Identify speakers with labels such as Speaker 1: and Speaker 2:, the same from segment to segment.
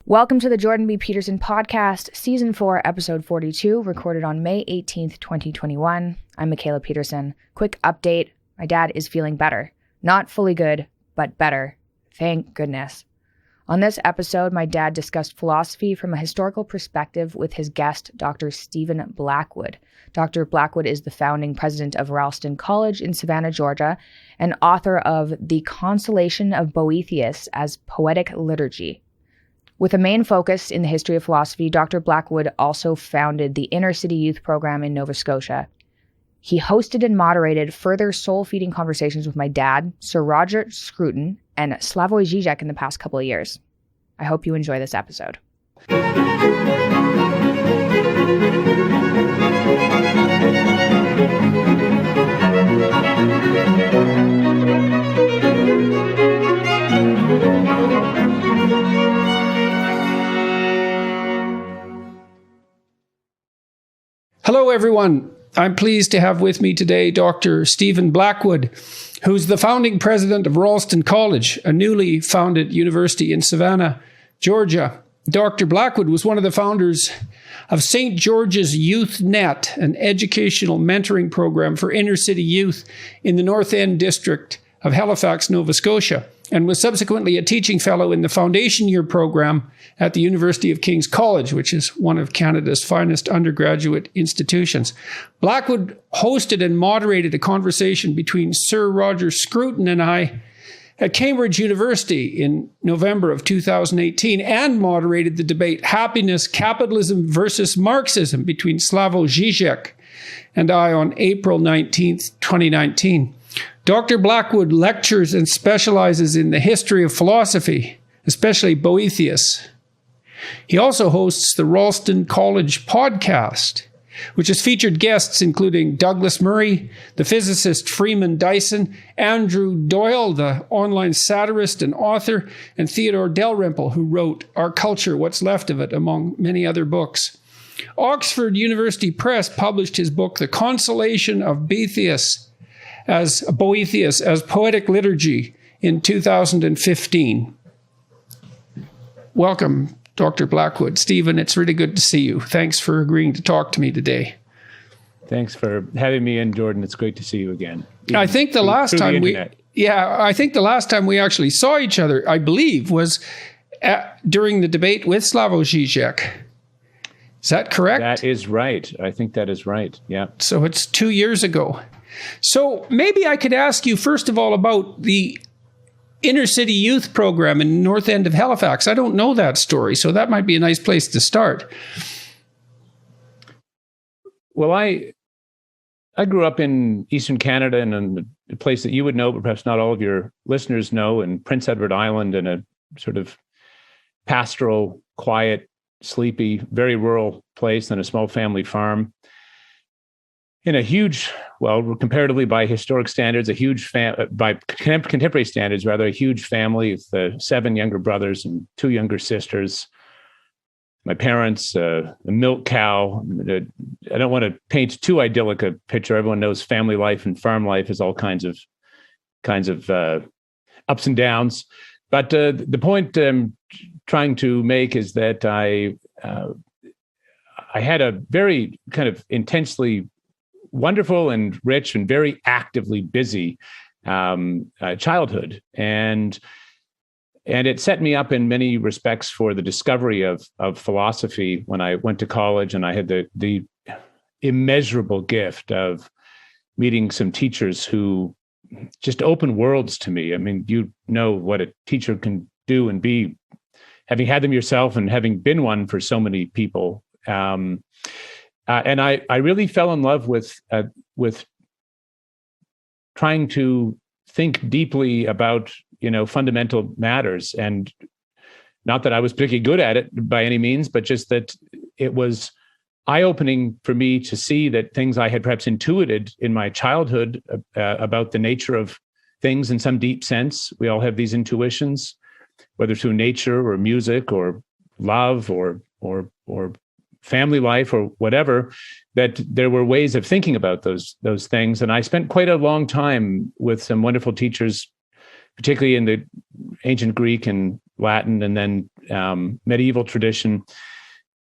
Speaker 1: Welcome to the Jordan B. Peterson podcast, Season 4, Episode 42, recorded on May 18th, 2021. I'm Michaela Peterson. Quick update. My dad is feeling better. Not fully good, but better. Thank goodness. On this episode, my dad discussed philosophy from a historical perspective with his guest, Dr. Stephen Blackwood. Dr. Blackwood is the founding president of Ralston College in Savannah, Georgia, and author of The Consolation of Boethius as Poetic Liturgy. With a main focus in the history of philosophy, Dr. Blackwood also founded the Inner City Youth Program in Nova Scotia. He hosted and moderated further soul-feeding conversations with my dad, Sir Roger Scruton, and Slavoj Žižek in the past couple of years. I hope you enjoy this episode.
Speaker 2: Hello, everyone. I'm pleased to have with me today Dr. Stephen Blackwood, who's the founding president of Ralston College, a newly founded university in Savannah, Georgia. Dr. Blackwood was one of the founders of St. George's Youth Net, an educational mentoring program for inner city youth in the North End district of Halifax, Nova Scotia, and was subsequently a teaching fellow in the foundation year program at the University of King's College, which is one of Canada's finest undergraduate institutions. Blackwood hosted and moderated a conversation between Sir Roger Scruton and I at Cambridge University in November of 2018 and moderated the debate Happiness, Capitalism versus Marxism between Slavoj Žižek and I on April 19th, 2019. Dr. Blackwood lectures and specializes in the history of philosophy, especially Boethius. He also hosts the Ralston College podcast, which has featured guests including Douglas Murray, the physicist Freeman Dyson, Andrew Doyle, the online satirist and author, and Theodore Dalrymple, who wrote Our Culture, What's Left of It, among many other books. Oxford University Press published his book, The Consolation of Boethius as Poetic Liturgy in 2015. Welcome, Dr. Blackwood. Stephen, it's really good to see you. Thanks for agreeing to talk to me today.
Speaker 3: Thanks for having me in, Jordan. It's great to see you again.
Speaker 2: I think the last time we actually saw each other, I believe, was during the debate with Slavoj Žižek. Is that correct?
Speaker 3: That is right. I think that is right. Yeah.
Speaker 2: So it's 2 years ago. So maybe I could ask you, first of all, about the Inner City Youth Program in the North End of Halifax. I don't know that story, so that might be a nice place to start.
Speaker 3: Well, I grew up in Eastern Canada in a place that you would know, but perhaps not all of your listeners know, in Prince Edward Island, in a sort of pastoral, quiet, sleepy, very rural place on a small family farm. In a huge, well, comparatively by historic standards, by contemporary standards, rather, a huge family with 7 younger brothers and 2 younger sisters. My parents, a milk cow. I don't want to paint too idyllic a picture. Everyone knows family life and farm life is all kinds of ups and downs. But the point I'm trying to make is that I had a very kind of intensely wonderful and rich and very actively busy childhood, and it set me up in many respects for the discovery of philosophy when I went to college, and I had the immeasurable gift of meeting some teachers who just opened worlds to me. I mean, you know what a teacher can do and be, having had them yourself and having been one for so many people. And I really fell in love with trying to think deeply about, fundamental matters. And not that I was particularly good at it by any means, but just that it was eye-opening for me to see that things I had perhaps intuited in my childhood about the nature of things in some deep sense. We all have these intuitions, whether through nature or music or love or family life or whatever, that there were ways of thinking about those things. And I spent quite a long time with some wonderful teachers, particularly in the ancient Greek and Latin and then medieval tradition,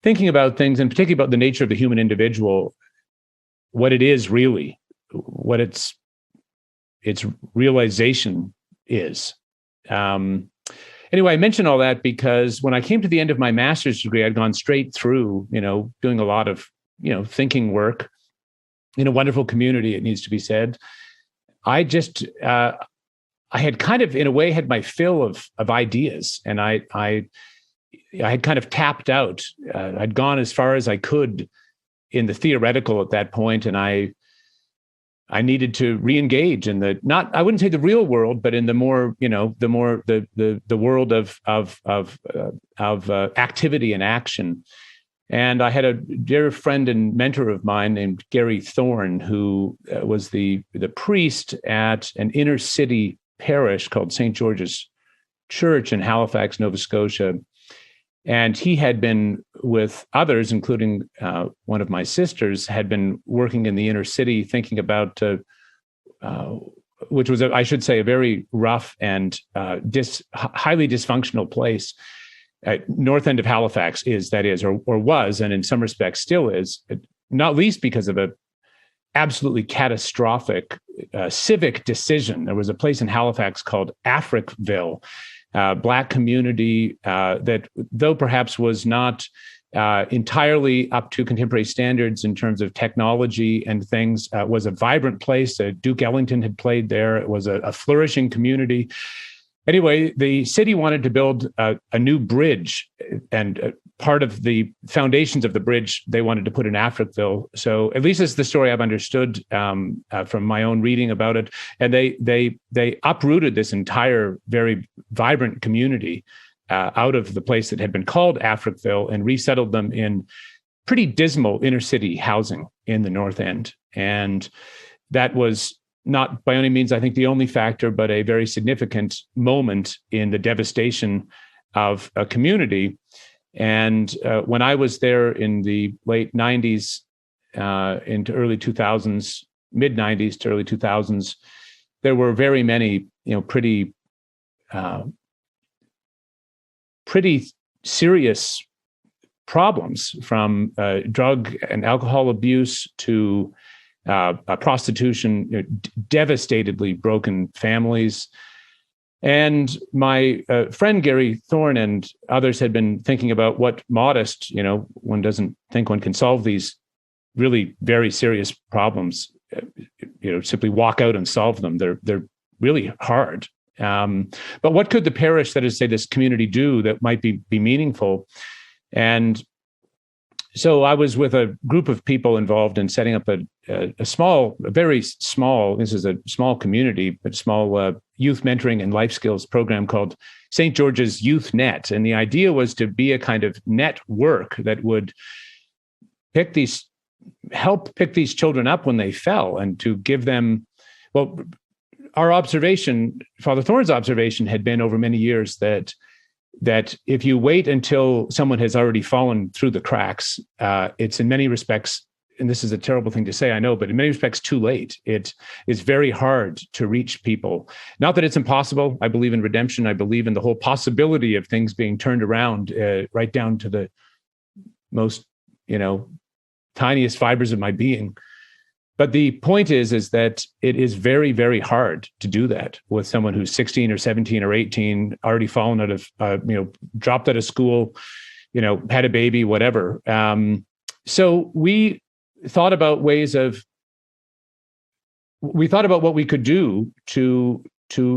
Speaker 3: thinking about things, and particularly about the nature of the human individual, what it is really, what its realization is. Anyway, I mention all that because when I came to the end of my master's degree, I'd gone straight through, doing a lot of, thinking work in a wonderful community, it needs to be said. I had kind of, in a way, had my fill of ideas, and I had kind of tapped out. I'd gone as far as I could in the theoretical at that point, and I needed to re-engage in I wouldn't say the real world, but in the more, the world of activity and action. And I had a dear friend and mentor of mine named Gary Thorne, who was the priest at an inner city parish called St. George's Church in Halifax, Nova Scotia. And he had been, with others, including one of my sisters, had been working in the inner city, thinking about, which was, I should say, a very rough and highly dysfunctional place. North end of Halifax or was, and in some respects still is, not least because of a absolutely catastrophic civic decision. There was a place in Halifax called Africville, Black community that, though perhaps was not entirely up to contemporary standards in terms of technology and things, was a vibrant place. Duke Ellington had played there. It was a flourishing community. Anyway, the city wanted to build a new bridge, and part of the foundations of the bridge they wanted to put in Africville. So at least it's the story I've understood from my own reading about it. And they uprooted this entire very vibrant community out of the place that had been called Africville and resettled them in pretty dismal inner city housing in the North End. And that was not by any means, I think, the only factor, but a very significant moment in the devastation of a community. And when I was there in the late 90s into early 2000s, mid 90s to early 2000s, there were very many, pretty serious problems, from drug and alcohol abuse to prostitution, devastatedly broken families. And my friend Gary Thorne and others had been thinking about what modest, one doesn't think one can solve these really very serious problems, simply walk out and solve them. They're really hard. But what could the parish, that is, say, this community, do that might be meaningful? And so I was with a group of people involved in setting up a very small, this is a small community, but small youth mentoring and life skills program called St. George's Youth Net. And the idea was to be a kind of network that would help pick these children up when they fell, and to give them, well, our observation, Father Thorne's observation, had been over many years that if you wait until someone has already fallen through the cracks, it's in many respects, and this is a terrible thing to say, I know, but in many respects too late. It is very hard to reach people. Not that it's impossible. I believe in redemption. I believe in the whole possibility of things being turned around right down to the most, tiniest fibers of my being. But the point is that it is very, very hard to do that with someone who's 16 or 17 or 18, already fallen out of, dropped out of school, had a baby, whatever. So we thought about what we could do to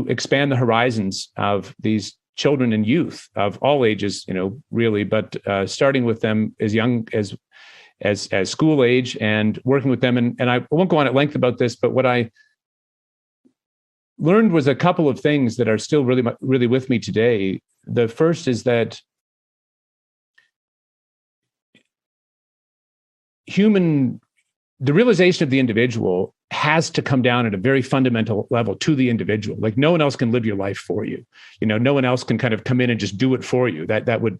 Speaker 3: expand the horizons of these children and youth of all ages, really, but starting with them as young as school age and working with them. And I won't go on at length about this, but what I learned was a couple of things that are still really, really with me today. The first is that the realization of the individual has to come down at a very fundamental level to the individual. Like, no one else can live your life for you. No one else can kind of come in and just do it for you. That would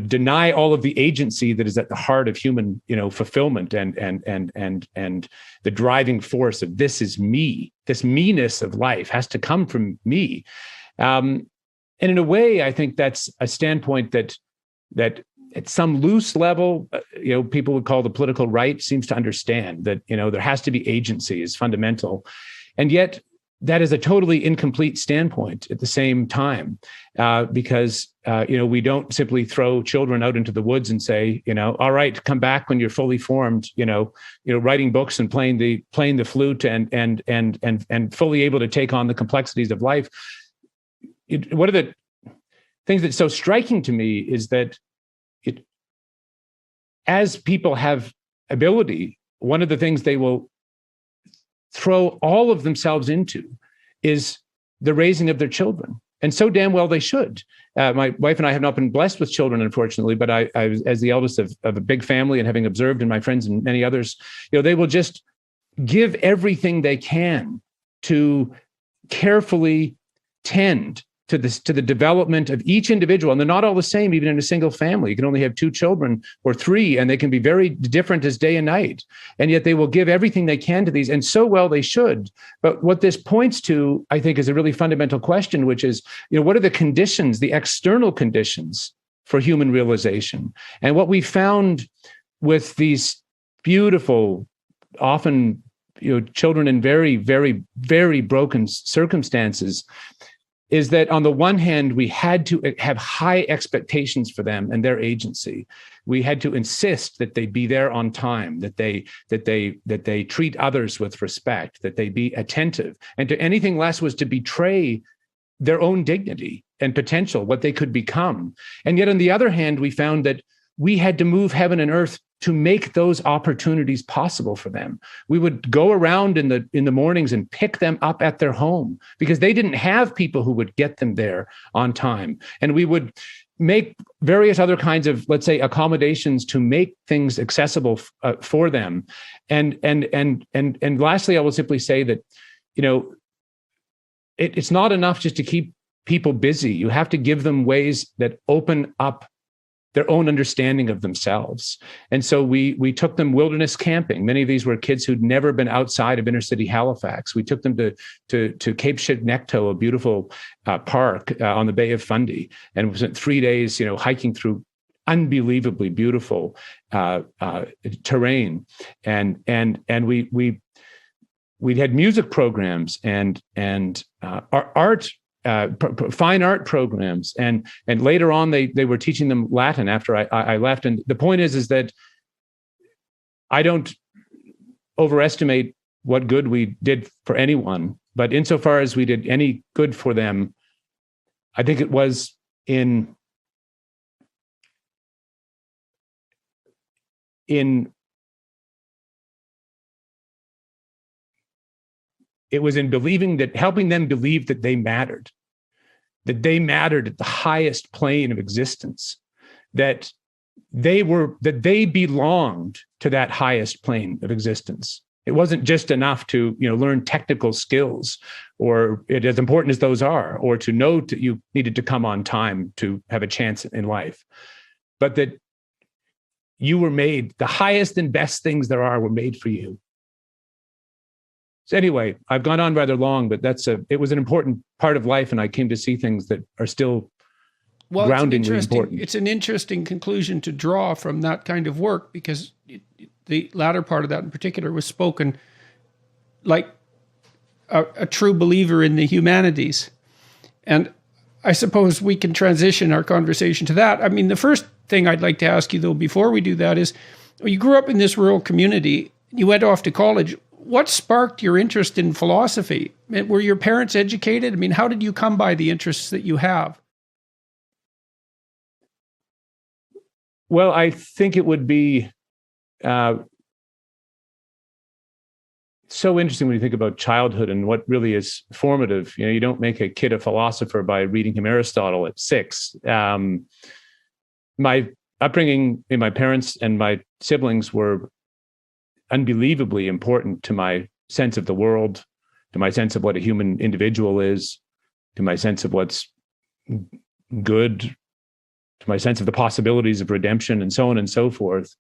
Speaker 3: deny all of the agency that is at the heart of human, fulfillment and the driving force of this is me. This me-ness of life has to come from me. And in a way, I think that's a standpoint that at some loose level, people would call the political right seems to understand that, there has to be agency is fundamental. And yet that is a totally incomplete standpoint at the same time, because, we don't simply throw children out into the woods and say, all right, come back when you're fully formed, writing books and playing the flute and fully able to take on the complexities of life. One of the things that's so striking to me is that as people have ability, one of the things they will throw all of themselves into is the raising of their children. And so damn well they should. My wife and I have not been blessed with children, unfortunately, but I as the eldest of a big family and having observed in my friends and many others, they will just give everything they can to carefully tend to the development of each individual. And they're not all the same, even in a single family. You can only have 2 children or 3, and they can be very different as day and night. And yet they will give everything they can to these, and so well they should. But what this points to, I think, is a really fundamental question, which is, what are the conditions, the external conditions for human realization? And what we found with these beautiful, often, children in very, very, very broken circumstances, is that on the one hand, we had to have high expectations for them and their agency. We had to insist that they be there on time, that they treat others with respect, that they be attentive. And to anything less was to betray their own dignity and potential, what they could become. And yet on the other hand, we found that we had to move heaven and earth to make those opportunities possible for them. We would go around in the mornings and pick them up at their home because they didn't have people who would get them there on time. And we would make various other kinds of, let's say, accommodations to make things accessible for them. And lastly, I will simply say that, it's not enough just to keep people busy. You have to give them ways that open up their own understanding of themselves. And so we took them wilderness camping. Many of these were kids who'd never been outside of inner city Halifax. We took them to Cape Shipnecto, a beautiful park on the Bay of Fundy, and we spent 3 days, hiking through unbelievably beautiful terrain. And we had music programs and art. Fine art programs, and later on they were teaching them Latin after I left. And the point is that I don't overestimate what good we did for anyone, but insofar as we did any good for them, I think it was in believing that, helping them believe that they mattered at the highest plane of existence, that they belonged to that highest plane of existence. It wasn't just enough to, learn technical skills, or as important as those are, or to know that you needed to come on time to have a chance in life, but that you were made, the highest and best things there are were made for you. So anyway, I've gone on rather long, but it was an important part of life, and I came to see things that are still groundingly important.
Speaker 2: It's an interesting conclusion to draw from that kind of work, because the latter part of that in particular was spoken like a true believer in the humanities. And I suppose we can transition our conversation to that. I mean, the first thing I'd like to ask you, though, before we do that is, you grew up in this rural community, you went off to college. What sparked your interest in philosophy? Were your parents educated? I mean, how did you come by the interests that you have?
Speaker 3: Well, I think it would be so interesting when you think about childhood and what really is formative. You don't make a kid a philosopher by reading him Aristotle at 6. My upbringing, my parents and my siblings were unbelievably important to my sense of the world, to my sense of what a human individual is, to my sense of what's good, to my sense of the possibilities of redemption, and so on and so forth.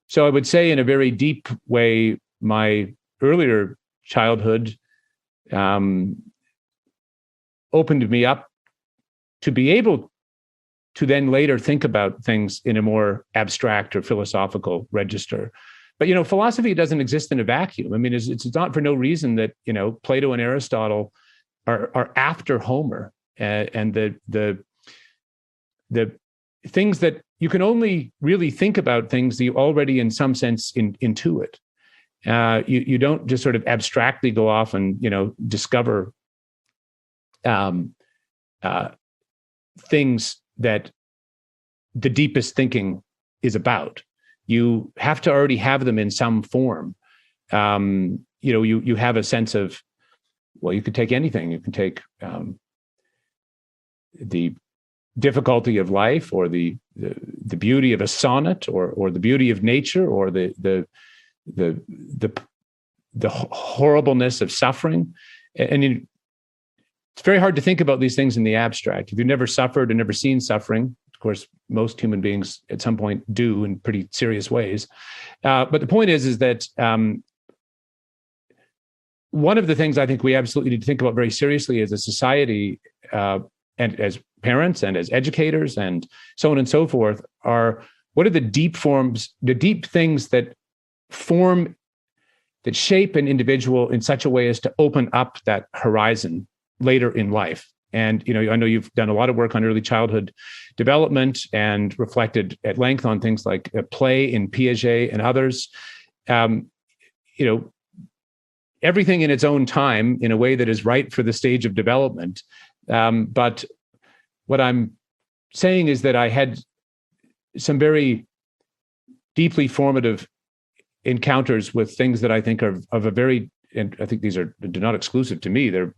Speaker 3: So I would say, in a very deep way, my earlier childhood opened me up to be able to then later think about things in a more abstract or philosophical register. But, philosophy doesn't exist in a vacuum. I mean, it's not for no reason that, Plato and Aristotle are after Homer, and the things that you can only really think about things that you already in some sense intuit. You don't just sort of abstractly go off and, discover things that the deepest thinking is about. You have to already have them in some form. You have a sense of, well, you could take anything. You can take the difficulty of life, or the beauty of a sonnet, or the beauty of nature, or the horribleness of suffering. And it's very hard to think about these things in the abstract. If you've never suffered and never seen suffering, of course, most human beings at some point do in pretty serious ways. But the point is that one of the things I think we absolutely need to think about very seriously as a society, and as parents and as educators and so on and so forth, are what are the deep forms, the deep things that shape an individual in such a way as to open up that horizon later in life. And, I know you've done a lot of work on early childhood development and reflected at length on things like play in Piaget and others. Everything in its own time in a way that is right for the stage of development. But what I'm saying is that I had some very deeply formative encounters with things that I think are of a very, and I think they're not exclusive to me. They're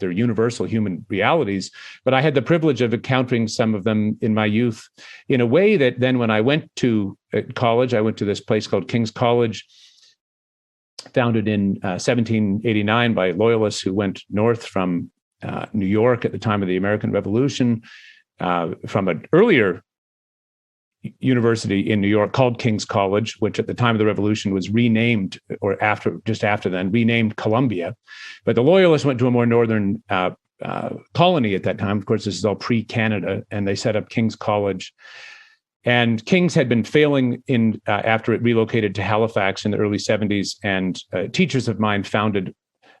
Speaker 3: universal human realities. But I had the privilege of encountering some of them in my youth in a way that then when I went to college, I went to this place called King's College, founded in 1789 by loyalists who went north from New York at the time of the American Revolution, from an earlier university in New York called King's College, which at the time of the Revolution was renamed, or just after then, renamed Columbia. But the Loyalists went to a more northern colony at that time. Of course, this is all pre-Canada, and they set up King's College. And King's had been failing after it relocated to Halifax in the early 70s, and teachers of mine founded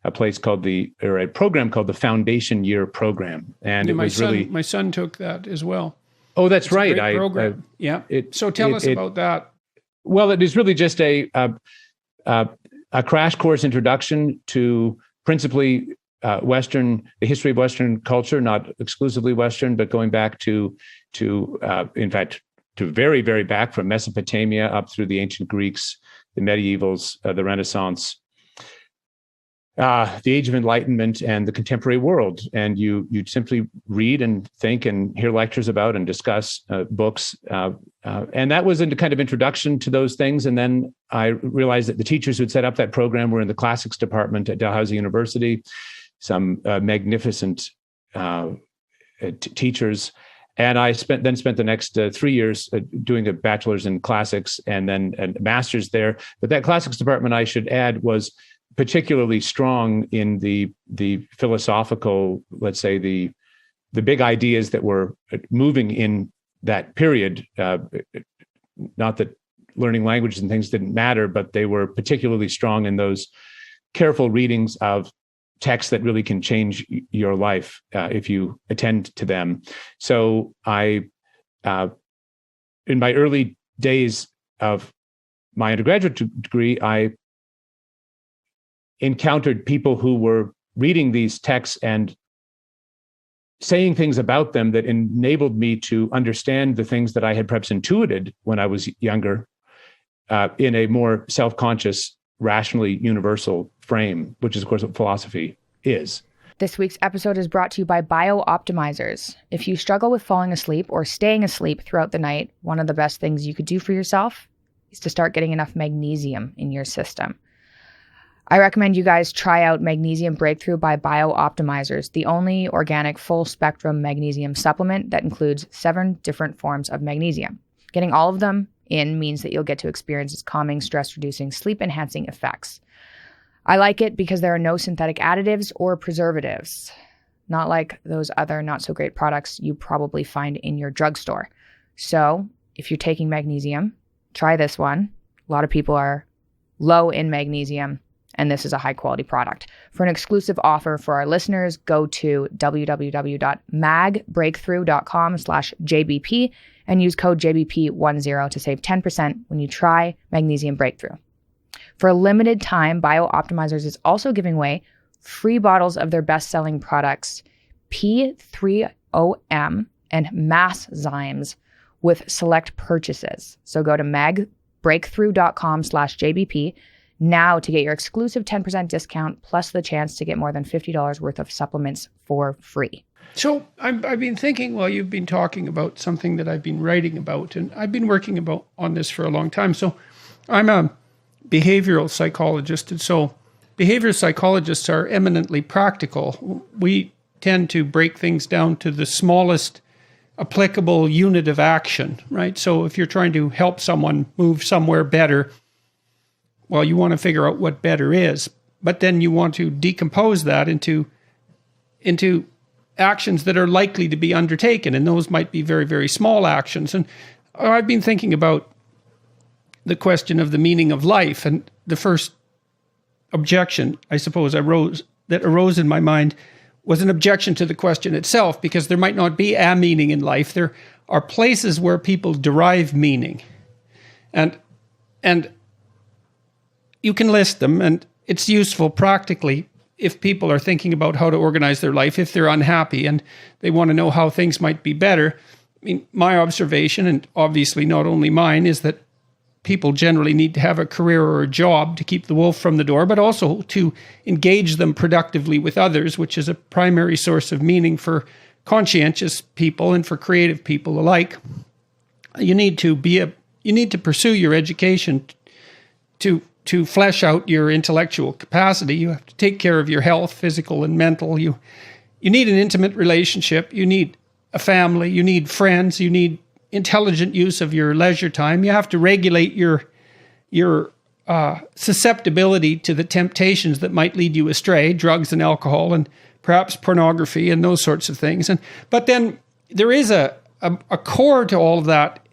Speaker 3: a program called the Foundation Year Program. And
Speaker 2: my son took that as well.
Speaker 3: Oh, that's
Speaker 2: it's
Speaker 3: right.
Speaker 2: A great program. So tell us about that.
Speaker 3: Well, it is really just a crash course introduction to principally the history of Western culture, not exclusively Western, but going back to in fact, to very, very back from Mesopotamia up through the ancient Greeks, the medievals, the Renaissance, the Age of Enlightenment, and the contemporary world. And you simply read and think and hear lectures about and discuss books. And that was a kind of introduction to those things. And then I realized that the teachers who'd set up that program were in the classics department at Dalhousie University, some magnificent teachers. And I spent the next 3 years doing a bachelor's in classics and then a master's there. But that classics department, I should add, was particularly strong in the philosophical, let's say, the big ideas that were moving in that period. Not that learning languages and things didn't matter, but they were particularly strong in those careful readings of texts that really can change your life if you attend to them. So I, in my early days of my undergraduate degree, I encountered people who were reading these texts and saying things about them that enabled me to understand the things that I had perhaps intuited when I was younger in a more self-conscious, rationally universal frame, which is, of course, what philosophy is.
Speaker 1: This week's episode is brought to you by Bio-Optimizers. If you struggle with falling asleep or staying asleep throughout the night, one of the best things you could do for yourself is to start getting enough magnesium in your system. I recommend you guys try out Magnesium Breakthrough by Bio-Optimizers, the only organic full-spectrum magnesium supplement that includes 7 different forms of magnesium. Getting all of them in means that you'll get to experience its calming, stress-reducing, sleep-enhancing effects. I like it because there are no synthetic additives or preservatives. not like those other not so great products you probably find in your drugstore. So if you're taking magnesium, try this one. A lot of people are low in magnesium, and this is a high quality product. For an exclusive offer for our listeners, go to www.magbreakthrough.com/JBP and use code JBP10 to save 10% when you try Magnesium Breakthrough. For a limited time, BioOptimizers is also giving away free bottles of their best-selling products, P3OM and Masszymes, with select purchases. So go to magbreakthrough.com/JBP now to get your exclusive 10% discount plus the chance to get more than $50 worth of supplements for free.
Speaker 2: So I've been thinking while you've been talking about something that I've been writing about, and I've been working on this for a long time. So I'm a behavioral psychologist, and so behavioral psychologists are eminently practical. We tend to break things down to the smallest applicable unit of action, right? So if you're trying to help someone move somewhere better, well, you want to figure out what better is, but then you want to decompose that into actions that are likely to be undertaken, and those might be very, very small actions. And I've been thinking about the question of the meaning of life, and the first objection, I suppose, that arose in my mind was an objection to the question itself, because there might not be a meaning in life. There are places where people derive meaning, and you can list them, and it's useful practically if people are thinking about how to organize their life, if they're unhappy and they want to know how things might be better. I mean, my observation, and obviously not only mine, is that people generally need to have a career or a job to keep the wolf from the door, but also to engage them productively with others, which is a primary source of meaning for conscientious people and for creative people alike. You need to pursue your education to flesh out your intellectual capacity. You have to take care of your health, physical and mental. You need an intimate relationship. You need a family. You need friends. You need intelligent use of your leisure time. You have to regulate your susceptibility to the temptations that might lead you astray, drugs and alcohol and perhaps pornography and those sorts of things. But then there is a core to all of that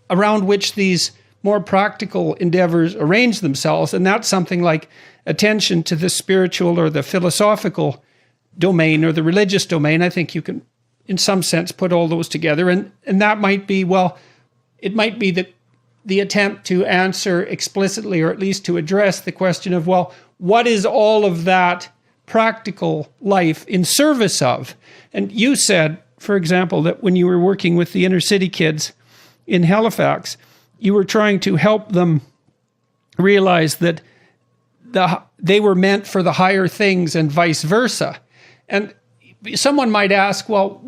Speaker 2: around which these more practical endeavors arrange themselves, and that's something like attention to the spiritual or the philosophical domain or the religious domain. I think you can, in some sense, put all those together, and that might be, well, it might be the attempt to answer explicitly, or at least to address the question of, well, what is all of that practical life in service of? And you said, for example, that when you were working with the inner city kids in Halifax, you were trying to help them realize that they were meant for the higher things and vice versa. And someone might ask, well,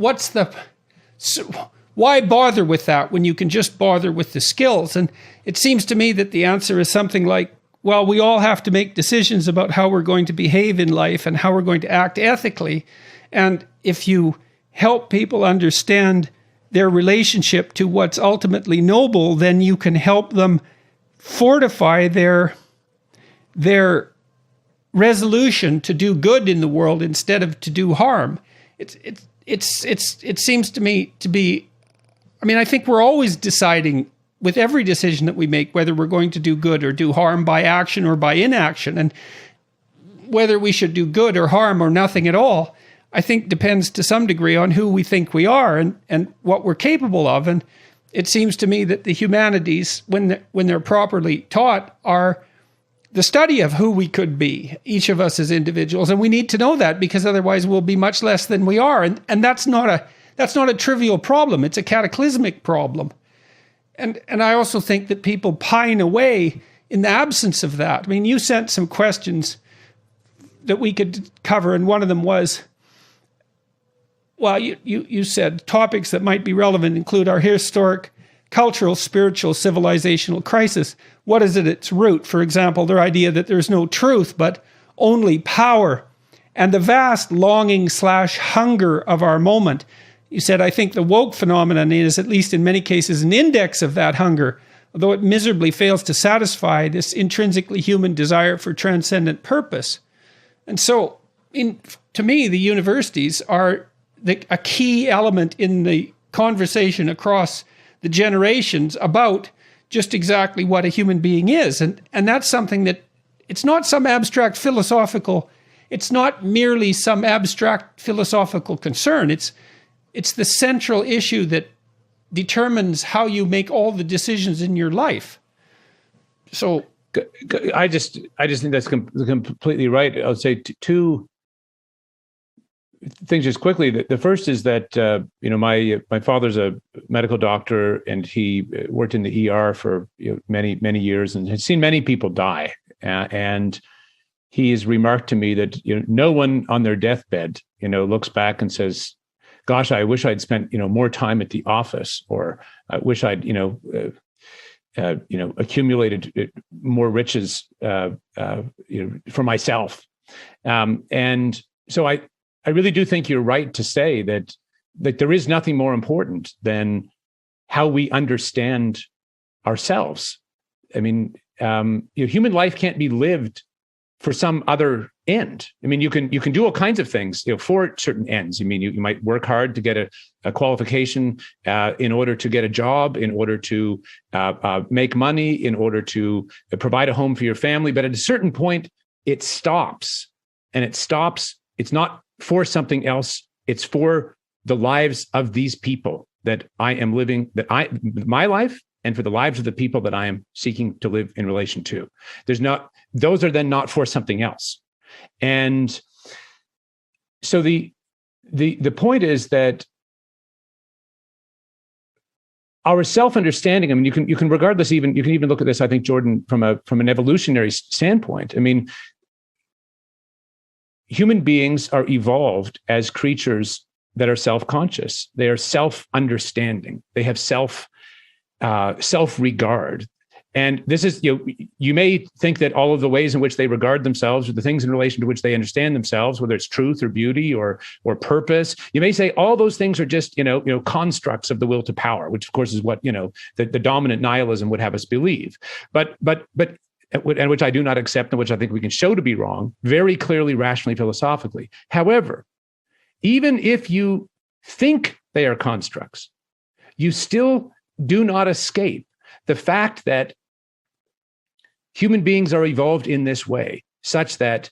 Speaker 2: why bother with that when you can just bother with the skills? And it seems to me that the answer is something like, well, we all have to make decisions about how we're going to behave in life and how we're going to act ethically. And if you help people understand their relationship to what's ultimately noble, then you can help them fortify their resolution to do good in the world instead of to do harm. It seems to me to be, I mean, I think we're always deciding with every decision that we make whether we're going to do good or do harm by action or by inaction, and whether we should do good or harm or nothing at all, I think depends to some degree on who we think we are and what we're capable of. And it seems to me that the humanities, when they're properly taught, are the study of who we could be, each of us as individuals. And we need to know that, because otherwise we'll be much less than we are. And that's not a trivial problem. It's a cataclysmic problem. And I also think that people pine away in the absence of that. I mean, you sent some questions that we could cover, and one of them was, well, you said topics that might be relevant include our historic, cultural, spiritual, civilizational crisis. What is at its root? For example, their idea that there's no truth, but only power, and the vast longing/hunger of our moment. You said, I think the woke phenomenon is, at least in many cases, an index of that hunger, although it miserably fails to satisfy this intrinsically human desire for transcendent purpose. And so to me, the universities are a key element in the conversation across the generations about just exactly what a human being is. And that's something that it's not some abstract philosophical, it's not merely some abstract philosophical concern. It's the central issue that determines how you make all the decisions in your life. So
Speaker 3: I just think that's completely right. I'll say two things just quickly. The first is that my father's a medical doctor, and he worked in the ER for many years and had seen many people die. And he has remarked to me that no one on their deathbed looks back and says, "Gosh, I wish I'd spent more time at the office," or "I wish I'd accumulated more riches for myself." And so I really do think you're right to say that there is nothing more important than how we understand ourselves. I mean, human life can't be lived for some other end. I mean, you can do all kinds of things, for certain ends. I mean, you might work hard to get a qualification in order to get a job, in order to make money, in order to provide a home for your family. But at a certain point, it stops, and it stops. It's not for something else. It's for the lives of these people that I am living, my life, and for the lives of the people that I am seeking to live in relation to. Those are then not for something else. And so the point is that our self-understanding, I mean, you can regard this you can even look at this, I think, Jordan, from an evolutionary standpoint. I mean, human beings are evolved as creatures that are self-conscious. They are self-understanding. They have self-regard. And this is, you may think that all of the ways in which they regard themselves, or the things in relation to which they understand themselves, whether it's truth or beauty or purpose, you may say all those things are just, constructs of the will to power, which of course is what, the dominant nihilism would have us believe. But and which I do not accept, and which I think we can show to be wrong, very clearly, rationally, philosophically. However, even if you think they are constructs, you still do not escape the fact that human beings are evolved in this way, such that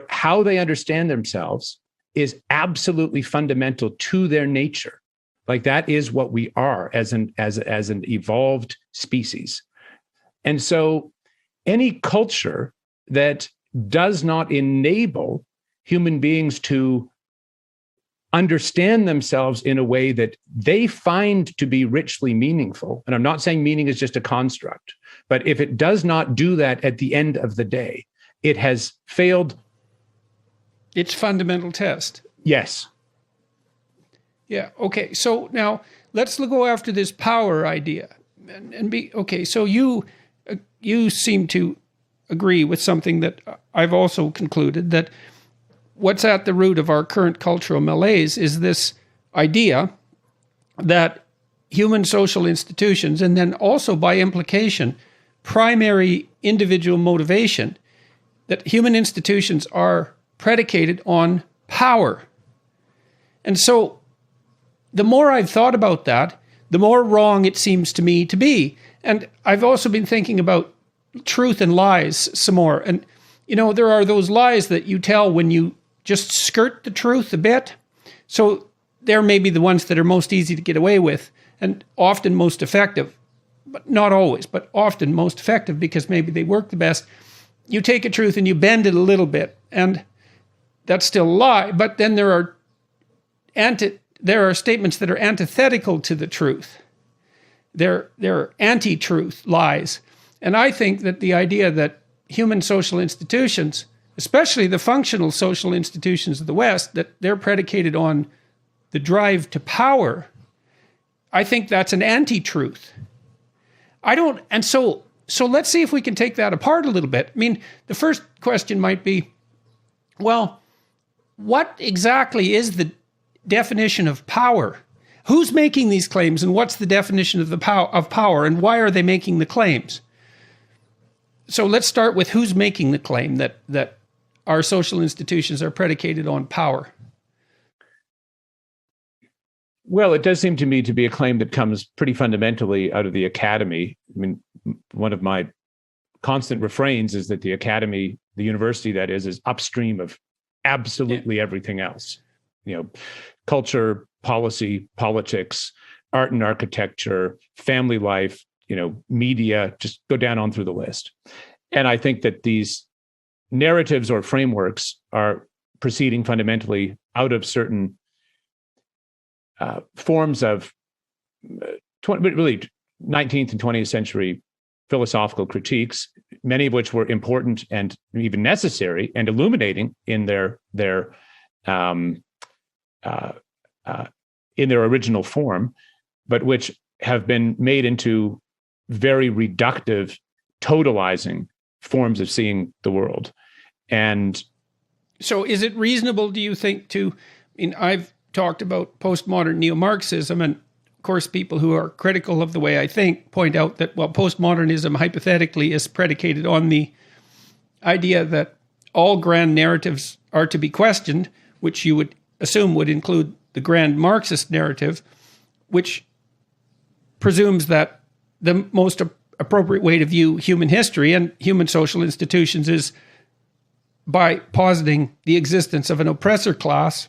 Speaker 3: how they understand themselves is absolutely fundamental to their nature. Like, that is what we are as an evolved species. And so any culture that does not enable human beings to understand themselves in a way that they find to be richly meaningful, and I'm not saying meaning is just a construct, but if it does not do that at the end of the day, it has failed
Speaker 2: its fundamental test.
Speaker 3: Yes.
Speaker 2: Yeah. Okay. So now let's go after this power idea, and be okay. So you seem to agree with something that I've also concluded, that what's at the root of our current cultural malaise is this idea that human social institutions, and then also by implication, primary individual motivation, that human institutions are predicated on power. And so the more I've thought about that, the more wrong it seems to me to be. And I've also been thinking about truth and lies some more. And, there are those lies that you tell when you just skirt the truth a bit. So they're maybe the ones that are most easy to get away with, and often most effective, but not always, but often most effective because maybe they work the best. You take a truth and you bend it a little bit, and that's still a lie. But then there are statements that are antithetical to the truth. They're anti-truth lies. And I think that the idea that human social institutions, especially the functional social institutions of the West, that they're predicated on the drive to power, I think that's an anti-truth. So let's see if we can take that apart a little bit. I mean, the first question might be, well, what exactly is the definition of power? Who's making these claims, and what's the definition of power, and why are they making the claims? So let's start with who's making the claim that our social institutions are predicated on power?
Speaker 3: Well, it does seem to me to be a claim that comes pretty fundamentally out of the academy. I mean, one of my constant refrains is that the academy, the university that is upstream of absolutely everything else. Culture, policy, politics, art and architecture, family life, media, just go down on through the list. And I think that these narratives or frameworks are proceeding fundamentally out of certain forms of really 19th and 20th century philosophical critiques, many of which were important and even necessary and illuminating in their original form, but which have been made into very reductive, totalizing forms of seeing the world. And
Speaker 2: so is it reasonable, do you think, I've talked about postmodern neo-Marxism, and of course people who are critical of the way I think point out that, well, postmodernism hypothetically is predicated on the idea that all grand narratives are to be questioned, which you would assume would include the grand Marxist narrative, which presumes that the most appropriate way to view human history and human social institutions is by positing the existence of an oppressor class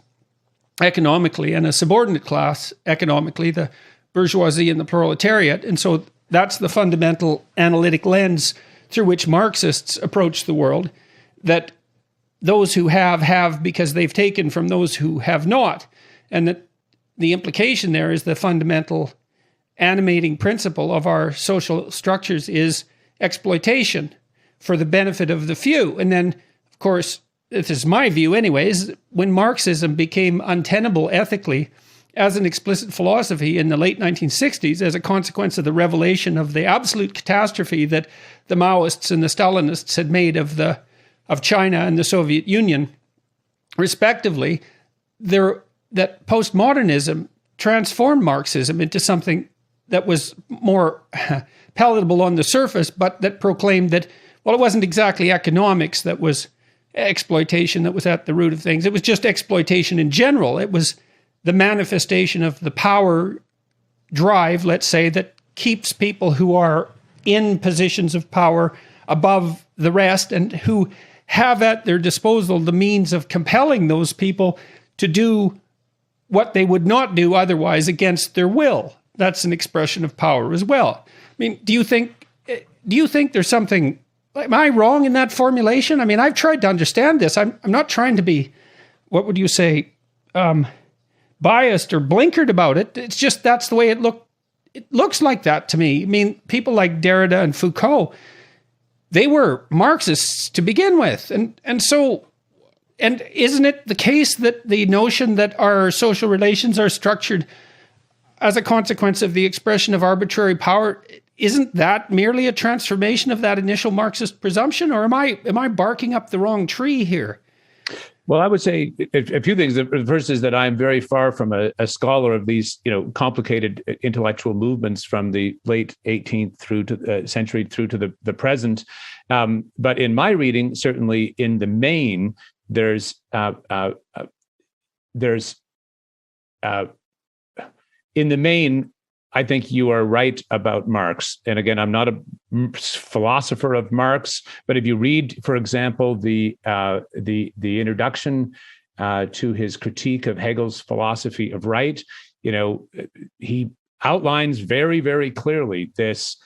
Speaker 2: economically and a subordinate class economically, the bourgeoisie and the proletariat. And so that's the fundamental analytic lens through which Marxists approach the world, that those who have because they've taken from those who have not. And that the implication there is the fundamental animating principle of our social structures is exploitation for the benefit of the few. And then, of course, this is my view anyways, when Marxism became untenable ethically as an explicit philosophy in the late 1960s as a consequence of the revelation of the absolute catastrophe that the Maoists and the Stalinists had made of China and the Soviet Union, respectively, that postmodernism transformed Marxism into something that was more palatable on the surface, but that proclaimed that, well, it wasn't exactly economics that was exploitation that was at the root of things. It was just exploitation in general. It was the manifestation of the power drive, let's say, that keeps people who are in positions of power above the rest and who have at their disposal the means of compelling those people to do what they would not do otherwise against their will. That's an expression of power as well. I mean, do you think there's something, am I wrong in that formulation? I mean, I've tried to understand this. I'm not trying to be, what would you say, biased or blinkered about it. It's just that's the way it looks like that to me. I mean, people like Derrida and Foucault, they were Marxists to begin with. And isn't it the case that the notion that our social relations are structured as a consequence of the expression of arbitrary power, isn't that merely a transformation of that initial Marxist presumption? Or am I barking up the wrong tree here?
Speaker 3: Well, I would say a few things. The first is that I'm very far from a scholar of these, complicated intellectual movements from the late 18th through to century through to the present. But in my reading, certainly in the main, there's in the main, I think you are right about Marx. And again, I'm not a philosopher of Marx, but if you read, for example, the introduction to his critique of Hegel's philosophy of right, he outlines very, very clearly this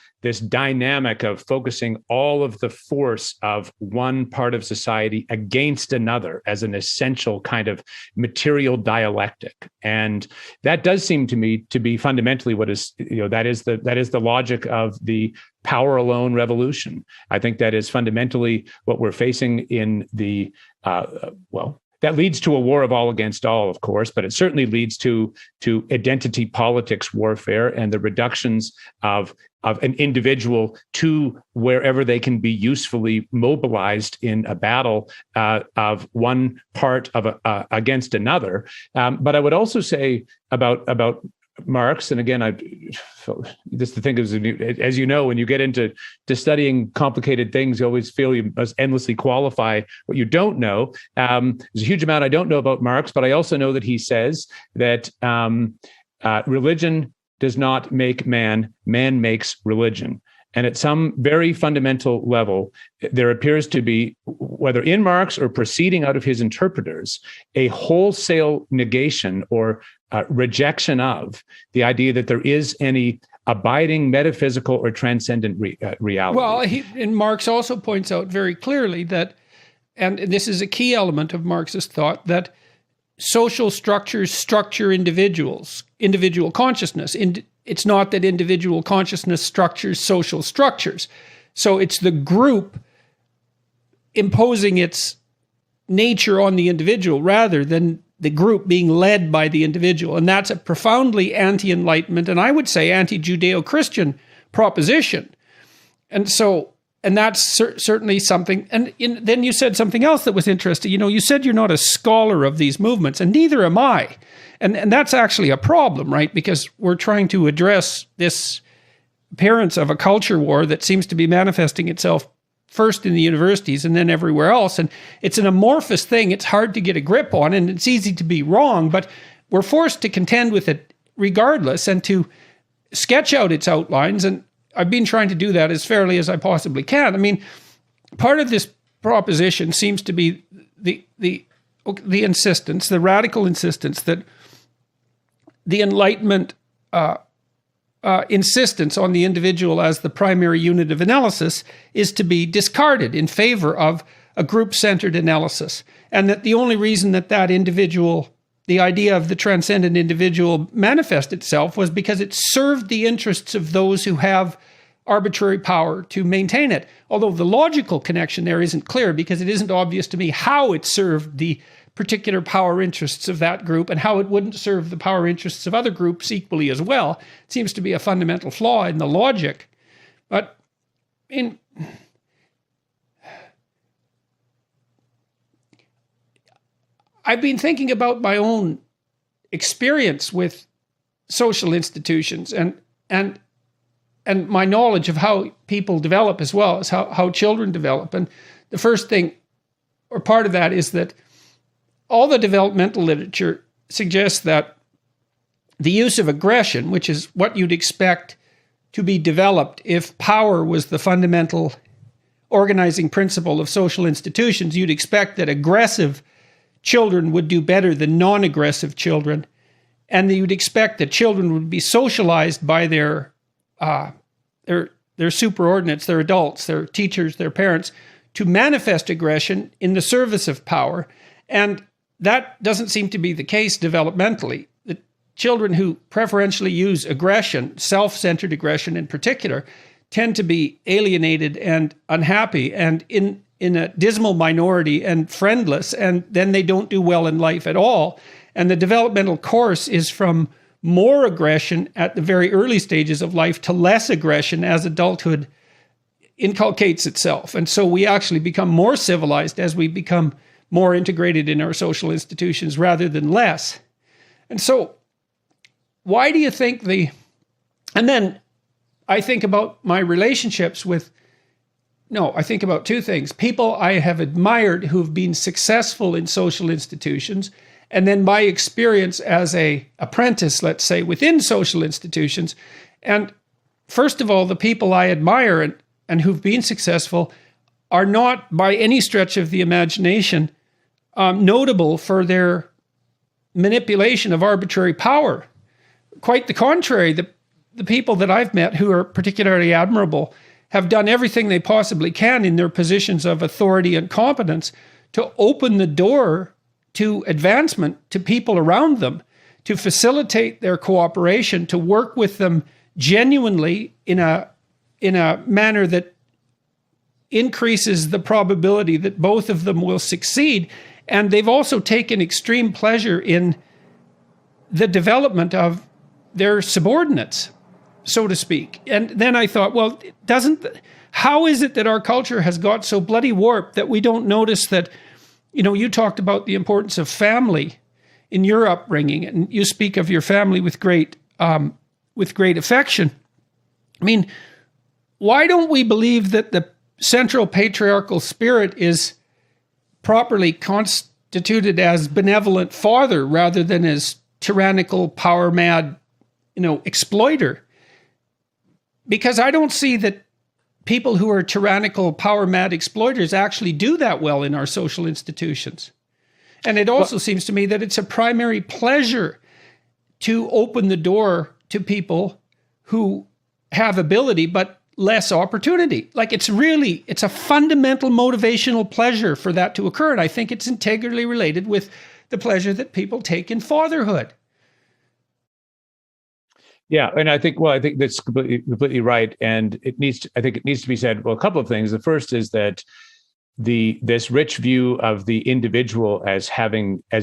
Speaker 3: dynamic of focusing all of the force of one part of society against another as an essential kind of material dialectic. And that does seem to me to be fundamentally what is, that is the logic of the power alone revolution. I think that is fundamentally what we're facing in the, that leads to a war of all against all, of course, but it certainly leads to identity politics warfare and the reductions of an individual to wherever they can be usefully mobilized in a battle of one part of against another. But I would also say about Marx, and again, just to think of, as you know, when you get into studying complicated things, you always feel you must endlessly qualify what you don't know. There's a huge amount I don't know about Marx, but I also know that he says that religion does not make man, man makes religion. And at some very fundamental level, there appears to be, whether in Marx or proceeding out of his interpreters, a wholesale negation or rejection of the idea that there is any abiding metaphysical or transcendent reality.
Speaker 2: Well, and Marx also points out very clearly that, and this is a key element of Marxist thought, that social structures structure individual consciousness. It's not that individual consciousness structures social structures. So it's the group imposing its nature on the individual rather than the group being led by the individual. And that's a profoundly anti-Enlightenment, and I would say anti-Judeo-Christian proposition. And that's certainly something. And then you said something else that was interesting. You said you're not a scholar of these movements, and neither am I. And that's actually a problem, right? Because we're trying to address this appearance of a culture war that seems to be manifesting itself first in the universities and then everywhere else. And it's an amorphous thing. It's hard to get a grip on, and it's easy to be wrong, but we're forced to contend with it regardless and to sketch out its outlines. And I've been trying to do that as fairly as I possibly can. I mean, part of this proposition seems to be the insistence, the radical insistence that the Enlightenment insistence on the individual as the primary unit of analysis is to be discarded in favor of a group-centered analysis. And that the only reason that individual, the idea of the transcendent individual, manifest itself was because it served the interests of those who have arbitrary power to maintain it. Although the logical connection there isn't clear, because it isn't obvious to me how it served the particular power interests of that group and how it wouldn't serve the power interests of other groups equally as well. It seems to be a fundamental flaw in the logic. But I've been thinking about my own experience with social institutions and my knowledge of how people develop as well as how children develop. And the first thing, or part of that, is that all the developmental literature suggests that the use of aggression, which is what you'd expect to be developed if power was the fundamental organizing principle of social institutions, you'd expect that aggressive children would do better than non-aggressive children, and that you'd expect that children would be socialized by their superordinates, their adults, their teachers, their parents, to manifest aggression in the service of power. And that doesn't seem to be the case developmentally. The children who preferentially use aggression, self-centered aggression in particular, tend to be alienated and unhappy and in a dismal minority and friendless, and then they don't do well in life at all. And the developmental course is from more aggression at the very early stages of life to less aggression as adulthood inculcates itself. And so we actually become more civilized as we become more integrated in our social institutions rather than less. And so why do you think and then I think about my relationships I think about two things. People I have admired who've been successful in social institutions, and then my experience as an apprentice, let's say, within social institutions. And first of all, the people I admire and who've been successful are not by any stretch of the imagination notable for their manipulation of arbitrary power. Quite the contrary, the people that I've met who are particularly admirable have done everything they possibly can in their positions of authority and competence to open the door to advancement to people around them, to facilitate their cooperation, to work with them genuinely in a manner that increases the probability that both of them will succeed. And they've also taken extreme pleasure in the development of their subordinates, so to speak. And then I thought, well, how is it that our culture has got so bloody warped that we don't notice that, you talked about the importance of family in your upbringing, and you speak of your family with great with great affection. I mean, why don't we believe that the central patriarchal spirit is properly constituted as benevolent father rather than as tyrannical, power-mad, exploiter? Because I don't see that people who are tyrannical, power-mad exploiters actually do that well in our social institutions. And it also seems to me that it's a primary pleasure to open the door to people who have ability but less opportunity. Like it's a fundamental motivational pleasure for that to occur. And I think it's integrally related with the pleasure that people take in fatherhood.
Speaker 3: Yeah, and I think that's completely right, and it needs to be said. Well, a couple of things. The first is that this rich view of the individual as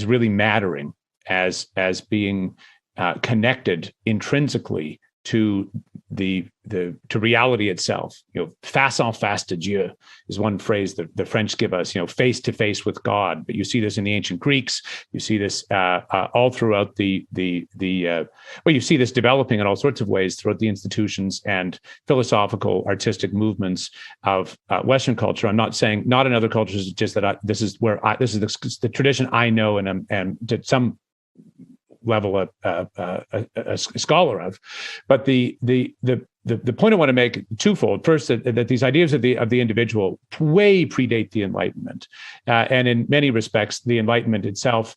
Speaker 3: really mattering, as being connected intrinsically to to reality itself. Face en face de Dieu is one phrase that the French give us. Face to face with God. But you see this in the ancient Greeks. You see this all throughout you see this developing in all sorts of ways throughout the institutions and philosophical, artistic movements of Western culture. I'm not saying not in other cultures. It's just that this is the tradition I know and to some level a scholar of. But the point I want to make twofold. First, that these ideas of the individual way predate the Enlightenment, and in many respects, the Enlightenment itself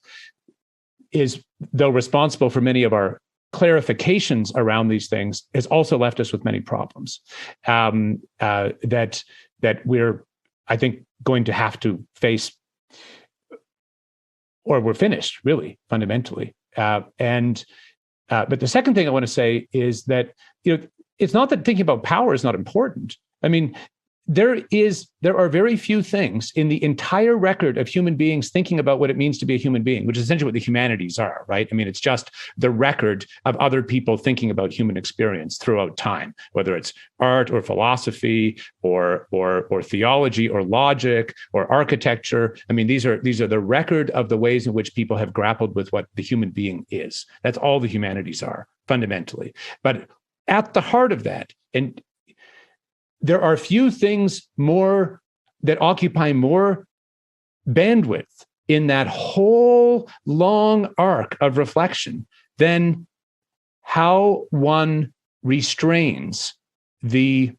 Speaker 3: is, though responsible for many of our clarifications around these things, has also left us with many problems that we're, I think, going to have to face, or we're finished, really, fundamentally. But the second thing I want to say is that it's not that thinking about power is not important. I mean, there are very few things in the entire record of human beings thinking about what it means to be a human being, which is essentially what the humanities are, right? I mean, it's just the record of other people thinking about human experience throughout time, whether it's art or philosophy or theology or logic or architecture. I mean, these are the record of the ways in which people have grappled with what the human being is. That's all the humanities are, fundamentally. But at the heart of that, and there are few things more that occupy more bandwidth in that whole long arc of reflection than how one restrains the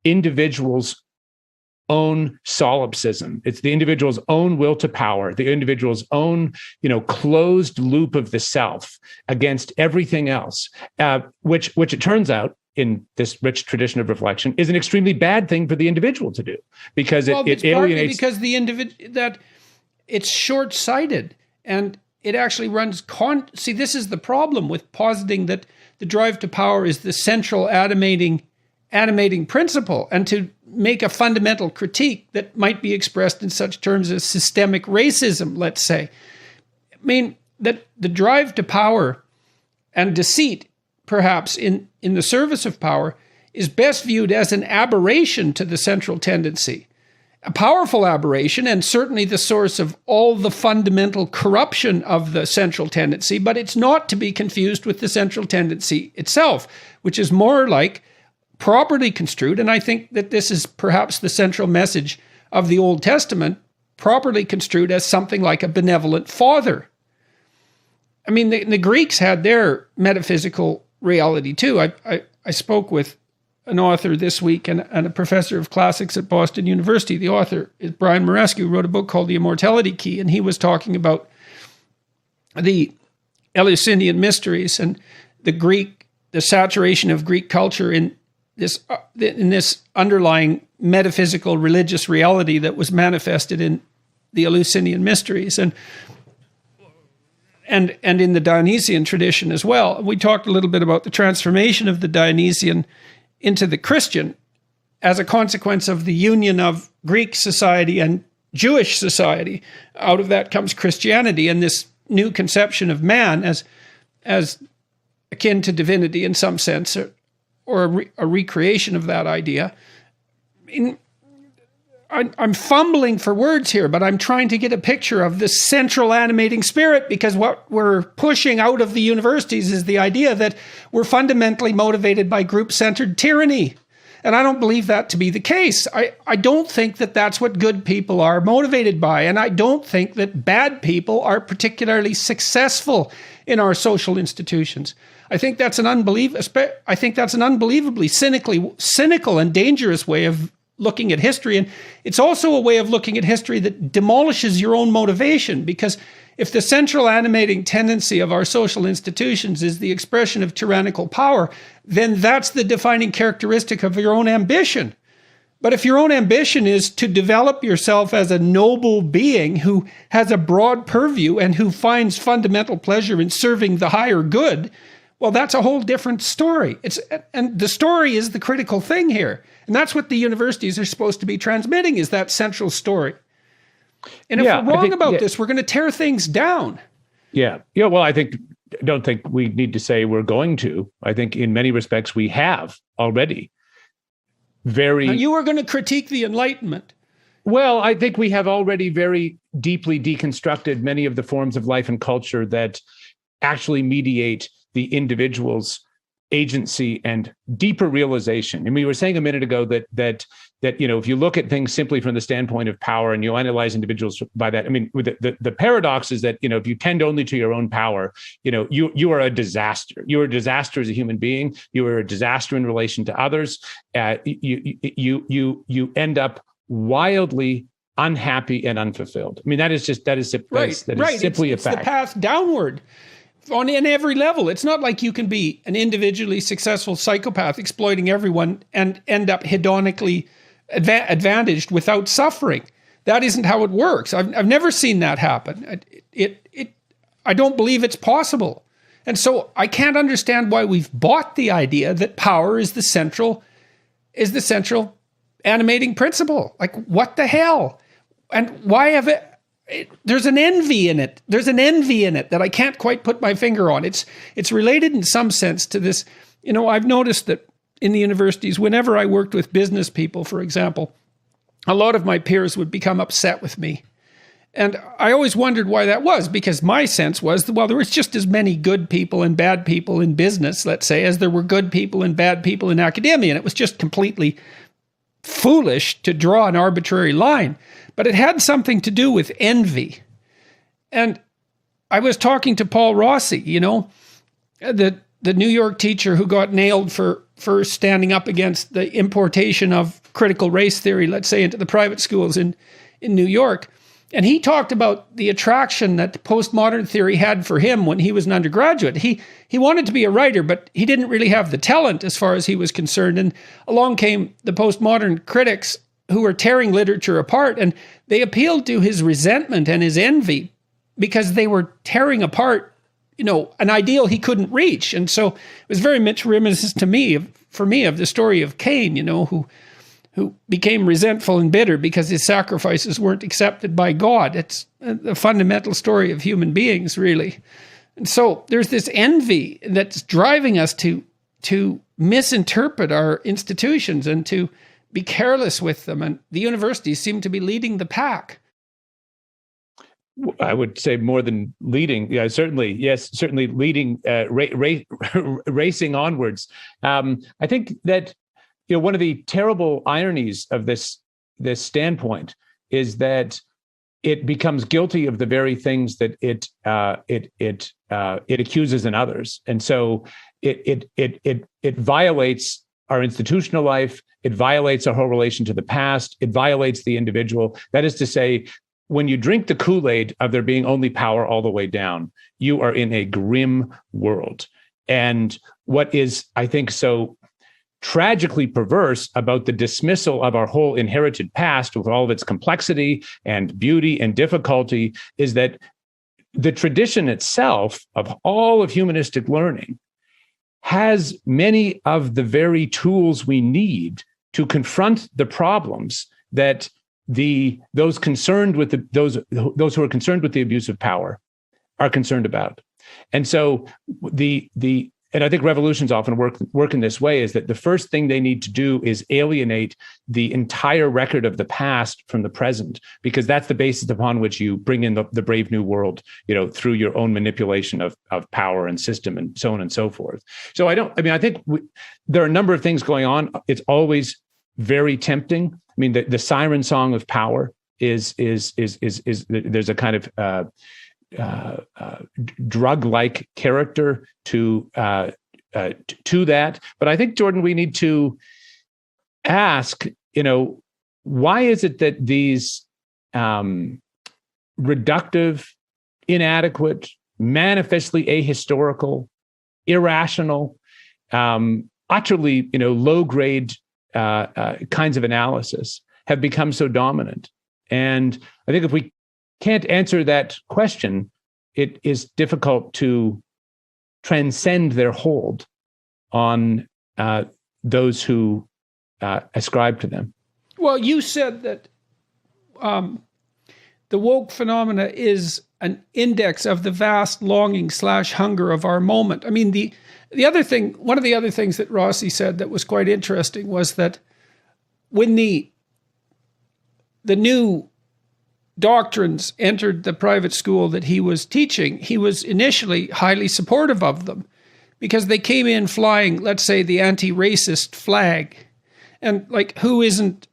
Speaker 3: individual's own solipsism. It's the individual's own will to power, the individual's own, closed loop of the self against everything else, which it turns out, in this rich tradition of reflection, is an extremely bad thing for the individual to do, because it alienates. Because
Speaker 2: that it's short-sighted, and it actually runs See, this is the problem with positing that the drive to power is the central animating principle, and to make a fundamental critique that might be expressed in such terms as systemic racism, let's say. I mean, that the drive to power and deceit, perhaps in the service of power, is best viewed as an aberration to the central tendency. A powerful aberration, and certainly the source of all the fundamental corruption of the central tendency, but it's not to be confused with the central tendency itself, which is more like properly construed, and I think that this is perhaps the central message of the Old Testament, properly construed as something like a benevolent father. I mean, the Greeks had their metaphysical reality too. I spoke with an author this week and a professor of classics at Boston University. The author is Brian Marescu, who wrote a book called The Immortality Key, and he was talking about the Eleusinian mysteries and the saturation of Greek culture in this underlying metaphysical religious reality that was manifested in the Eleusinian mysteries and in the Dionysian tradition as well. We talked a little bit about the transformation of the Dionysian into the Christian as a consequence of the union of Greek society and Jewish society. Out of that comes Christianity and this new conception of man as akin to divinity in some sense, or a recreation of that idea. I'm fumbling for words here, but I'm trying to get a picture of the central animating spirit, because what we're pushing out of the universities is the idea that we're fundamentally motivated by group-centered tyranny. And I don't believe that to be the case. I don't think that that's what good people are motivated by. And I don't think that bad people are particularly successful in our social institutions. I think that's an unbelievably cynical and dangerous way of looking at history. And it's also a way of looking at history that demolishes your own motivation, because if the central animating tendency of our social institutions is the expression of tyrannical power, then that's the defining characteristic of your own ambition. But if your own ambition is to develop yourself as a noble being who has a broad purview and who finds fundamental pleasure in serving the higher good, well, that's a whole different story. And the story is the critical thing here. And that's what the universities are supposed to be transmitting, is that central story. And if we're wrong about this, we're going to tear things down.
Speaker 3: Yeah. Well, I don't think we need to say we're going to. I think in many respects we have already. Now, you were going to critique the Enlightenment. Well, I think we have already very deeply deconstructed many of the forms of life and culture that actually mediate the individual's agency and deeper realization. And we were saying a minute ago that if you look at things simply from the standpoint of power and you analyze individuals by that, I mean, the paradox is that if you tend only to your own power, you are a disaster. You are a disaster as a human being. You are a disaster in relation to others. You end up wildly unhappy and unfulfilled. I mean, that is simply a fact. It's the path downward. In every level. It's not like you can be an individually successful psychopath exploiting everyone and end up hedonically advantaged without suffering. That isn't how it works. I've never seen that happen. I don't believe it's possible. And so I can't understand why we've bought the idea that power is the central animating principle. Like, what the hell? And why have it? There's an envy in it. There's an envy in it that I can't quite put my finger on. It's related in some sense to this. I've noticed that in the universities, whenever I worked with business people, for example, a lot of my peers would become upset with me. And I always wondered why that was, because my sense was, well, there was just as many good people and bad people in business, let's say, as there were good people and bad people in academia. And it was just completely foolish to draw an arbitrary line. But it had something to do with envy. And I was talking to Paul Rossi, the New York teacher who got nailed for standing up against the importation of critical race theory, let's say, into the private schools in New York. And he talked about the attraction that postmodern theory had for him when he was an undergraduate. He wanted to be a writer, but he didn't really have the talent as far as he was concerned. And along came the postmodern critics who were tearing literature apart, and they appealed to his resentment and his envy because they were tearing apart, an ideal he couldn't reach. And so it was very much reminiscent for me of the story of Cain, who became resentful and bitter because his sacrifices weren't accepted by God. It's the fundamental story of human beings, really. And so there's this envy that's driving us to misinterpret our institutions and to be careless with them. And the universities seem to be leading the pack. I would say more than leading. Yeah, certainly leading, racing onwards. I think that one of the terrible ironies of this standpoint is that it becomes guilty of the very things that it accuses in others, and so it violates our institutional life. It violates our whole relation to the past. It violates the individual. That is to say, when you drink the Kool-Aid of there being only power all the way down, you are in a grim world. And what is, I think, so tragically perverse about the dismissal of our whole inherited past with all of its complexity and beauty and difficulty is that the tradition itself of all of humanistic learning has many of the very tools we need to confront the problems that those who are concerned with the abuse of power are concerned about. And so the and I think revolutions often work in this way, is that the first thing they need to do is alienate the entire record of the past from the present, because that's the basis upon which you bring in the brave new world, through your own manipulation of power and system and so on and so forth. So I think there are a number of things going on. It's always very tempting. I mean, the siren song of power is there's a kind of drug-like character to that. But I think, Jordan, we need to ask, why is it that these reductive, inadequate, manifestly ahistorical, irrational, utterly, low-grade kinds of analysis have become so dominant? And I think if we can't answer that question, it is difficult to transcend their hold on those who ascribe to them.
Speaker 2: Well, you said that the woke phenomena is an index of the vast longing / hunger of our moment. I mean, the other thing, one of the other things that Rossi said that was quite interesting was that when the new doctrines entered the private school that he was teaching, he was initially highly supportive of them because they came in flying, let's say, the anti-racist flag. And who isn't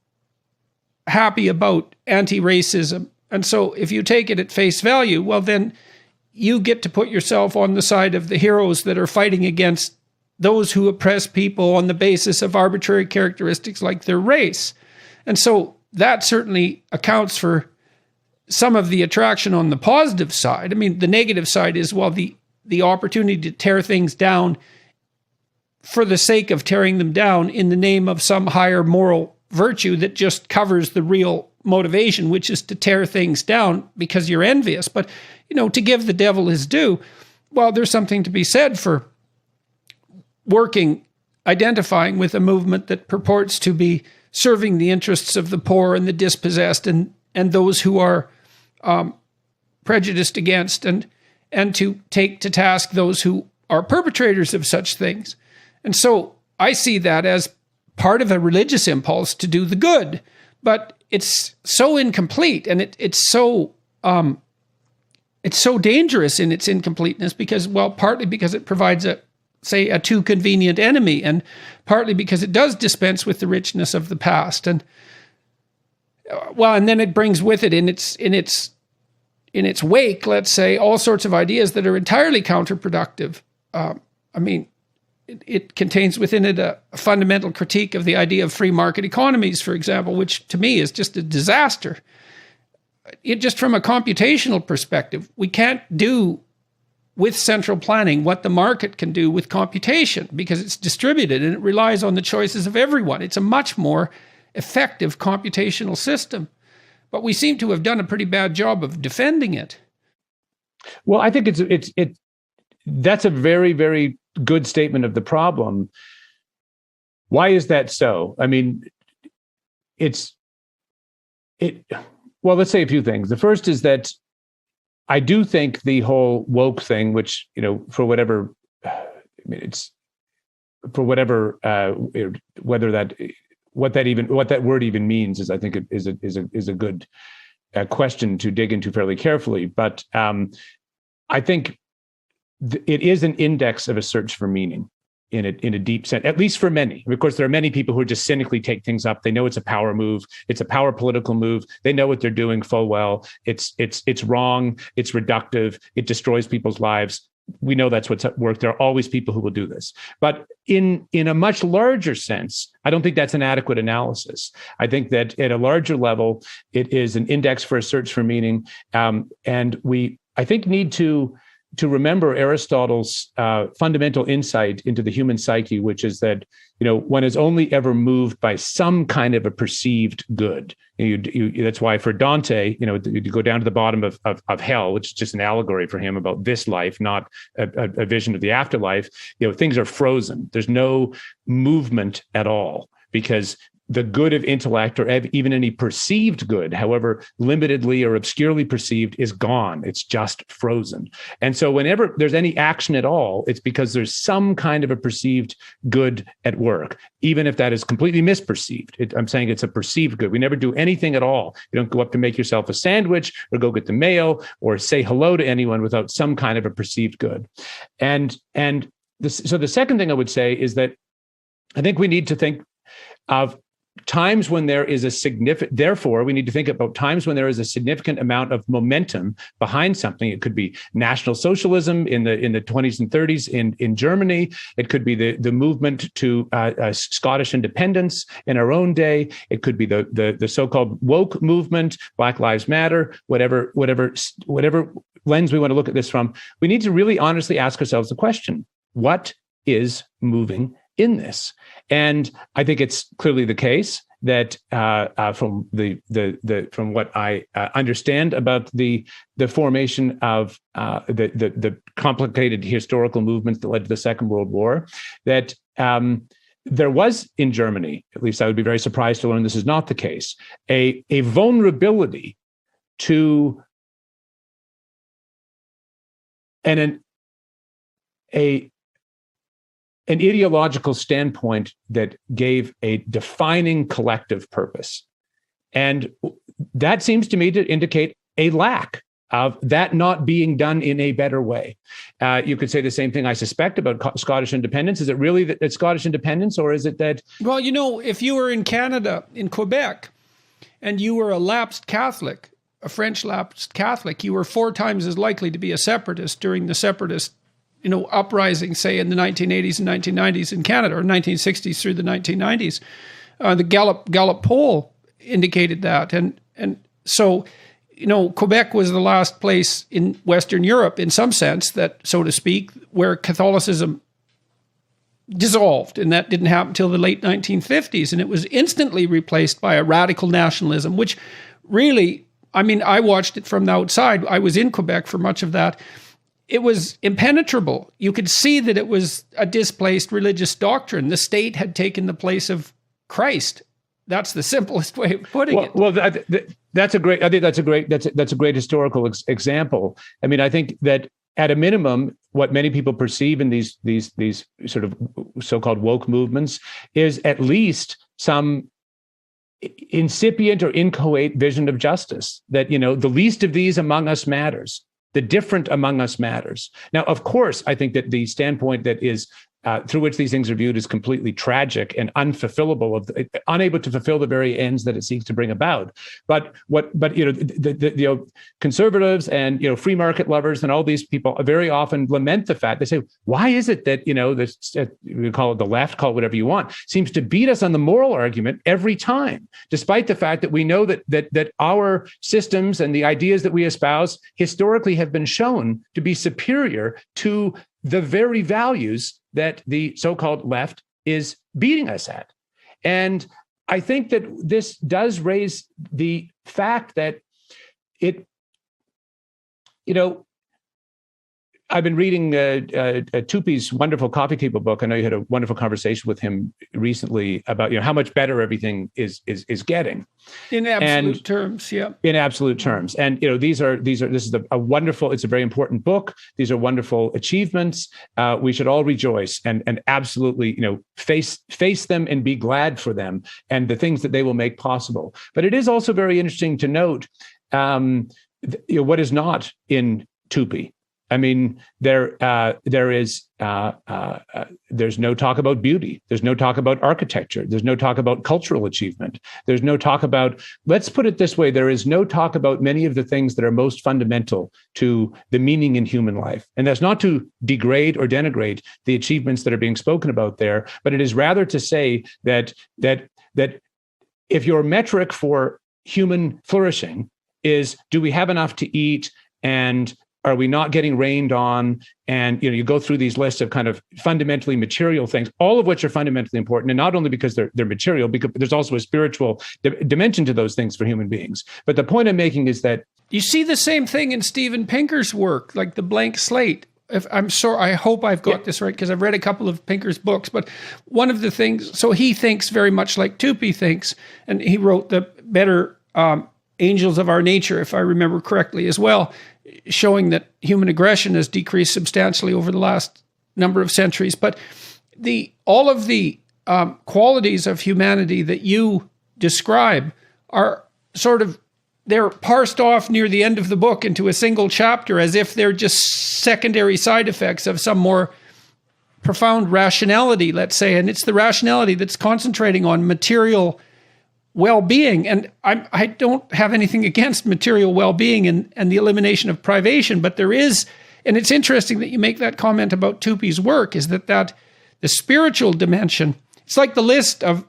Speaker 2: happy about anti-racism? And so if you take it at face value, well, then you get to put yourself on the side of the heroes that are fighting against those who oppress people on the basis of arbitrary characteristics like their race. And so that certainly accounts for some of the attraction on the positive side. I mean, the negative side is, well, the opportunity to tear things down for the sake of tearing them down in the name of some higher moral virtue that just covers the real motivation, which is to tear things down because you're envious. But, to give the devil his due, well, there's something to be said for identifying with a movement that purports to be serving the interests of the poor and the dispossessed and those who are prejudiced against, and to take to task those who are perpetrators of such things. And so I see that as part of a religious impulse to do the good, but it's so incomplete, and it's so dangerous in its incompleteness because, well, partly because it provides a too convenient enemy, and partly because it does dispense with the richness of the past. And then it brings with it in its wake, let's say, all sorts of ideas that are entirely counterproductive. It contains within it a fundamental critique of the idea of free market economies, for example, which to me is just a disaster. Just from a computational perspective, we can't do with central planning what the market can do with computation because it's distributed and it relies on the choices of everyone. It's a much more effective computational system. But we seem to have done a pretty bad job of defending it.
Speaker 3: Well, I think that's a very, very good statement of the problem. Why is that so? I mean, well, let's say a few things. The first is that I do think the whole woke thing, which, what that word even means is, I think it is a good question to dig into fairly carefully. But I think it is an index of a search for meaning in a deep sense, at least for many. Of course, there are many people who just cynically take things up. They know it's a power move. It's a power political move. They know what they're doing full well. It's wrong. It's reductive. It destroys people's lives. We know that's what's at work. There are always people who will do this. But in a much larger sense, I don't think that's an adequate analysis. I think that at a larger level, it is an index for a search for meaning. And we, I think, need to remember Aristotle's fundamental insight into the human psyche, which is that, one is only ever moved by some kind of a perceived good. That's why for Dante, you go down to the bottom of hell, which is just an allegory for him about this life, not a vision of the afterlife. Things are frozen. There's no movement at all because the good of intellect or even any perceived good, however limitedly or obscurely perceived, is gone. It's just frozen. And so whenever there's any action at all, it's because there's some kind of a perceived good at work, even if that is completely misperceived. I'm saying it's a perceived good. We never do anything at all. You don't go up to make yourself a sandwich or go get the mail or say hello to anyone without some kind of a perceived good. So the second thing I would say is that I think we need to think of times when there is a significant, therefore, we need to think about times when there is a significant amount of momentum behind something. It could be National Socialism in the 20s and 30s in Germany. It could be the movement to Scottish independence in our own day. It could be the so-called woke movement, Black Lives Matter, whatever lens we want to look at this from. We need to really honestly ask ourselves the question: what is moving in this? And I think it's clearly the case that from from what I understand about the formation of the complicated historical movements that led to the Second World War, that there was in Germany, at least I would be very surprised to learn this is not the case, a vulnerability to an ideological standpoint that gave a defining collective purpose. And that seems to me to indicate a lack of that not being done in a better way. You could say the same thing, I suspect, about Scottish independence. Is it really that Scottish independence, or is it that...
Speaker 2: Well, if you were in Canada, in Quebec, and you were a lapsed Catholic, a French lapsed Catholic, you were 4 times as likely to be a separatist during the separatist uprising, say in the 1980s and 1990s in Canada, or 1960s through the 1990s. The Gallup poll indicated that. And so, Quebec was the last place in Western Europe, in some sense, that, so to speak, where Catholicism dissolved. And that didn't happen until the late 1950s. And it was instantly replaced by a radical nationalism, which really, I watched it from the outside. I was in Quebec for much of that. It was impenetrable. You could see that it was a displaced religious doctrine. The state had taken the place of Christ. That's the simplest way of putting it.
Speaker 3: Well, that's a great historical example. I think that at a minimum, what many people perceive in these sort of so-called woke movements is at least some incipient or inchoate vision of justice. That the least of these among us matters. The different among us matters. Now, of course, I think that the standpoint that is through which these things are viewed is completely tragic and unfulfillable, unable to fulfill the very ends that it seeks to bring about. But the conservatives and free market lovers and all these people very often lament the fact. They say, why is it that this we call it the left, call it whatever you want, seems to beat us on the moral argument every time, despite the fact that we know that our systems and the ideas that we espouse historically have been shown to be superior to the very values that the so-called left is beating us at. And I think that this does raise the fact that I've been reading Tupi's wonderful coffee table book. I know you had a wonderful conversation with him recently about how much better everything is getting
Speaker 2: in absolute terms. Yeah,
Speaker 3: in absolute terms. And this is a wonderful. It's a very important book. These are wonderful achievements. We should all rejoice and absolutely face them and be glad for them and the things that they will make possible. But it is also very interesting to note what is not in Tupi. There's no talk about beauty. There's no talk about architecture. There's no talk about cultural achievement. There's no talk about, let's put it this way, there is no talk about many of the things that are most fundamental to the meaning in human life. And that's not to degrade or denigrate the achievements that are being spoken about there, but it is rather to say that if your metric for human flourishing is, do we have enough to eat, and are we not getting rained on? And you go through these lists of kind of fundamentally material things, all of which are fundamentally important, and not only because they're material, because there's also a spiritual dimension to those things for human beings. But the point I'm making is that
Speaker 2: you see the same thing in Steven Pinker's work, like the blank slate. if I'm sorry, I hope I've got this right, because I've read a couple of Pinker's books, but one of the things, so he thinks very much like Tupy thinks, and he wrote the Better Angels of Our Nature, if I remember correctly as well, showing that human aggression has decreased substantially over the last number of centuries. But all of the qualities of humanity that you describe are sort of, they're parsed off near the end of the book into a single chapter as if they're just secondary side effects of some more profound rationality, let's say. And it's the rationality that's concentrating on material well-being. And I don't have anything against material well-being and the elimination of privation, but there is, and it's interesting that you make that comment about Tupy's work, is that the spiritual dimension, it's like the list of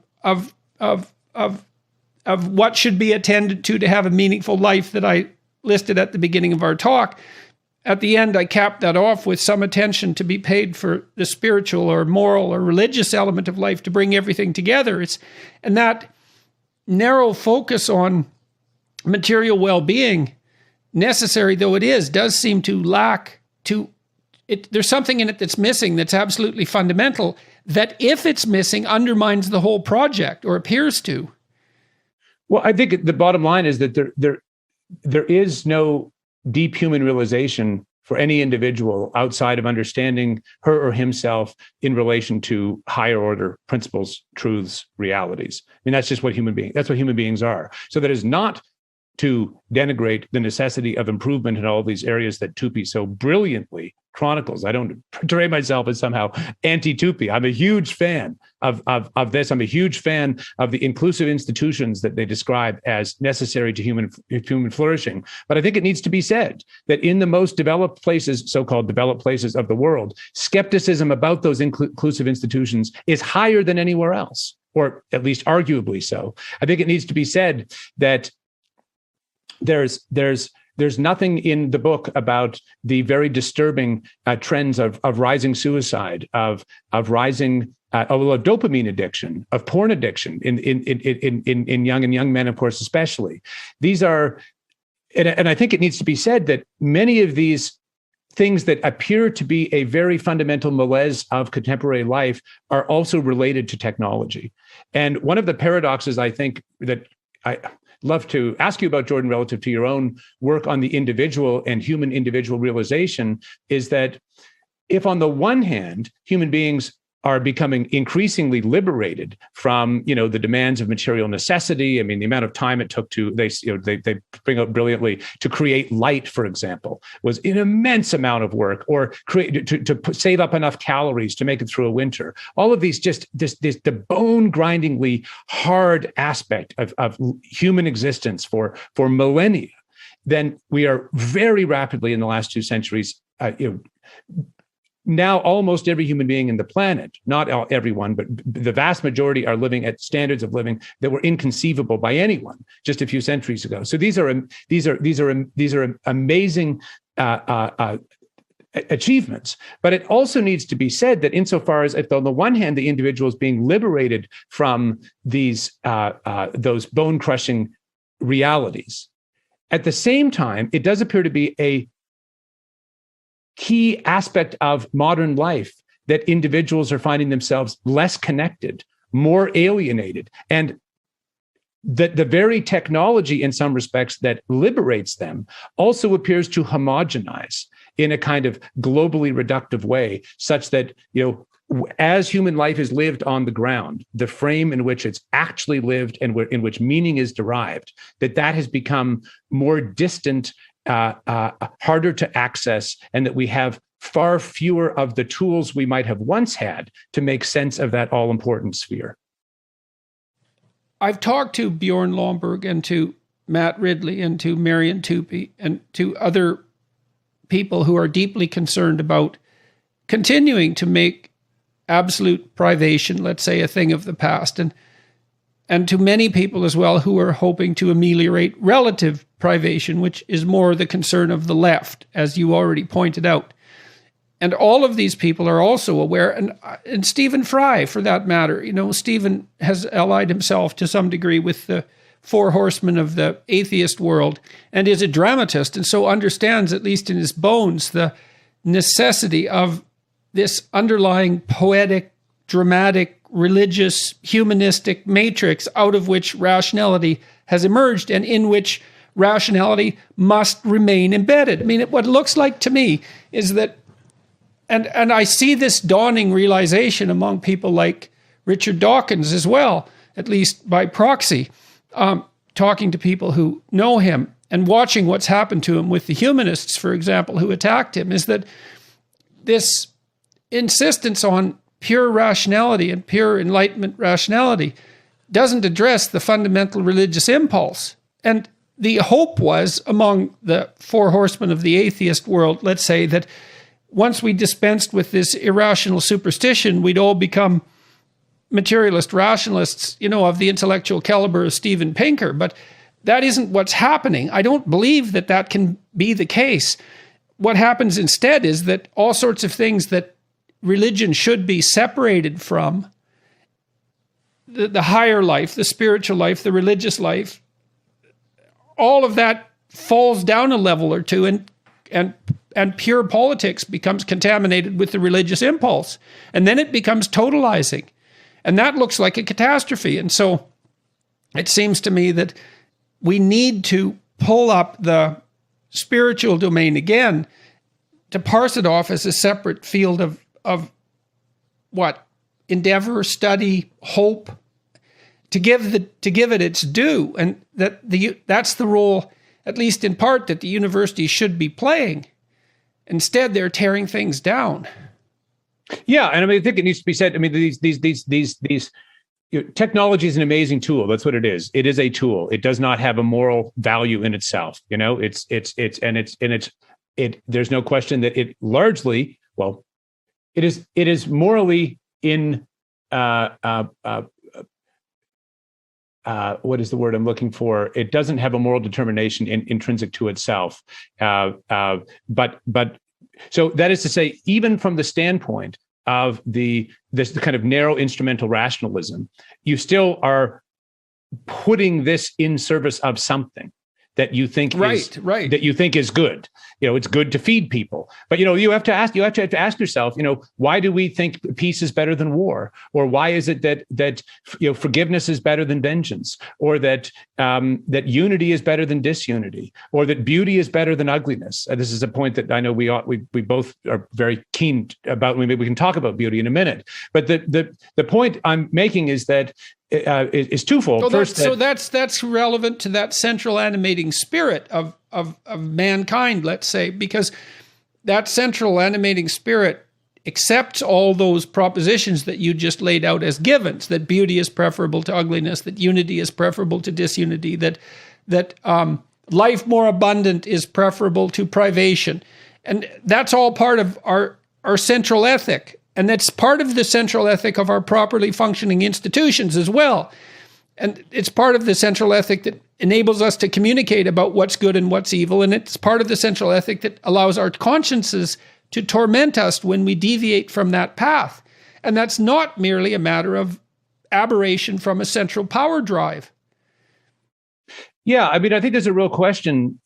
Speaker 2: what should be attended to have a meaningful life that I listed at the beginning of our talk. At the end, I capped that off with some attention to be paid for the spiritual or moral or religious element of life to bring everything together. And that narrow focus on material well-being, necessary though it is, does seem to lack there's something in it that's missing that's absolutely fundamental, that if it's missing, undermines the whole project, or appears to.
Speaker 3: Well, I think the bottom line is that there is no deep human realization for any individual outside of understanding her or himself in relation to higher order principles, truths, realities. I mean, that's just what human beings are. So that is not to denigrate the necessity of improvement in all these areas that Tupy so brilliantly chronicles. I don't portray myself as somehow anti-Tupy. I'm a huge fan of this. I'm a huge fan of the inclusive institutions that they describe as necessary to human flourishing. But I think it needs to be said that in the most developed places, so-called developed places of the world, skepticism about those inclusive institutions is higher than anywhere else, or at least arguably so. I think it needs to be said that there's nothing in the book about the very disturbing trends of rising suicide, of rising of dopamine addiction, of porn addiction in young men, of course, especially. These are, and I think it needs to be said that many of these things that appear to be a very fundamental malaise of contemporary life are also related to technology. And one of the paradoxes, I think, that I love to ask you about, Jordan, relative to your own work on the individual and human individual realization, is that if on the one hand, human beings are becoming increasingly liberated from, the demands of material necessity. I mean, the amount of time it took they bring up brilliantly to create light, for example, was an immense amount of work, or to save up enough calories to make it through a winter. All of these, the bone-grindingly hard aspect of human existence for millennia. Then we are very rapidly in the last 2 centuries, now almost every human being in the planet, not everyone, but the vast majority are living at standards of living that were inconceivable by anyone just a few centuries ago. So these are amazing achievements. But it also needs to be said that insofar as, if on the one hand the individual is being liberated from those bone-crushing realities, at the same time it does appear to be a key aspect of modern life that individuals are finding themselves less connected, more alienated, and that the very technology in some respects that liberates them also appears to homogenize in a kind of globally reductive way, such that, as human life is lived on the ground, the frame in which it's actually lived and in which meaning is derived, that has become more distant, harder to access, and that we have far fewer of the tools we might have once had to make sense of that all-important sphere.
Speaker 2: I've talked to Bjorn Lomborg and to Matt Ridley and to Marian Tupy and to other people who are deeply concerned about continuing to make absolute privation, let's say, a thing of the past, and to many people as well who are hoping to ameliorate relative privation, which is more the concern of the left, as you already pointed out. And all of these people are also aware, and Stephen Fry, for that matter. Stephen has allied himself to some degree with the four horsemen of the atheist world and is a dramatist, and so understands, at least in his bones, the necessity of this underlying poetic, dramatic, religious, humanistic matrix out of which rationality has emerged and in which rationality must remain embedded. I mean, what it looks like to me is that, and I see this dawning realization among people like Richard Dawkins as well, at least by proxy, talking to people who know him and watching what's happened to him with the humanists, for example, who attacked him, is that this insistence on pure rationality and pure Enlightenment rationality doesn't address the fundamental religious impulse. And the hope was among the four horsemen of the atheist world, let's say, that once we dispensed with this irrational superstition, we'd all become materialist rationalists, of the intellectual caliber of Steven Pinker. But that isn't what's happening. I don't believe that that can be the case. What happens instead is that all sorts of things that religion should be separated from, the higher life, the spiritual life, the religious life, all of that falls down a level or two, and pure politics becomes contaminated with the religious impulse. And then it becomes totalizing. And that looks like a catastrophe. And so it seems to me that we need to pull up the spiritual domain again to parse it off as a separate field of what? Endeavor, study, hope, to give it its due. And that's the role, at least in part, that the university should be playing. Instead, they're tearing things down.
Speaker 3: Yeah, and I think it needs to be said. I mean, these technology is an amazing tool. That's what it is. It is a tool. It does not have a moral value in itself. There's no question that it largely, it is morally in what is the word I'm looking for? It doesn't have a moral determination intrinsic to itself. But so that is to say, even from the standpoint of this kind of narrow instrumental rationalism, you still are putting this in service of something that you think that you think is good. It's good to feed people, but you have to ask yourself, why do we think peace is better than war, or why is it that forgiveness is better than vengeance, or that unity is better than disunity, or that beauty is better than ugliness? This is a point that I know we both are very keen about. Maybe we can talk about beauty in a minute, but the point I'm making is that is twofold.
Speaker 2: That's relevant to that central animating spirit of mankind, let's say, because that central animating spirit accepts all those propositions that you just laid out as givens, that beauty is preferable to ugliness, that unity is preferable to disunity, that life more abundant is preferable to privation. And that's all part of our central ethic. And that's part of the central ethic of our properly functioning institutions as well. And it's part of the central ethic that enables us to communicate about what's good and what's evil. And it's part of the central ethic that allows our consciences to torment us when we deviate from that path. And that's not merely a matter of aberration from a central power drive.
Speaker 3: Yeah, I mean, I think there's a real question,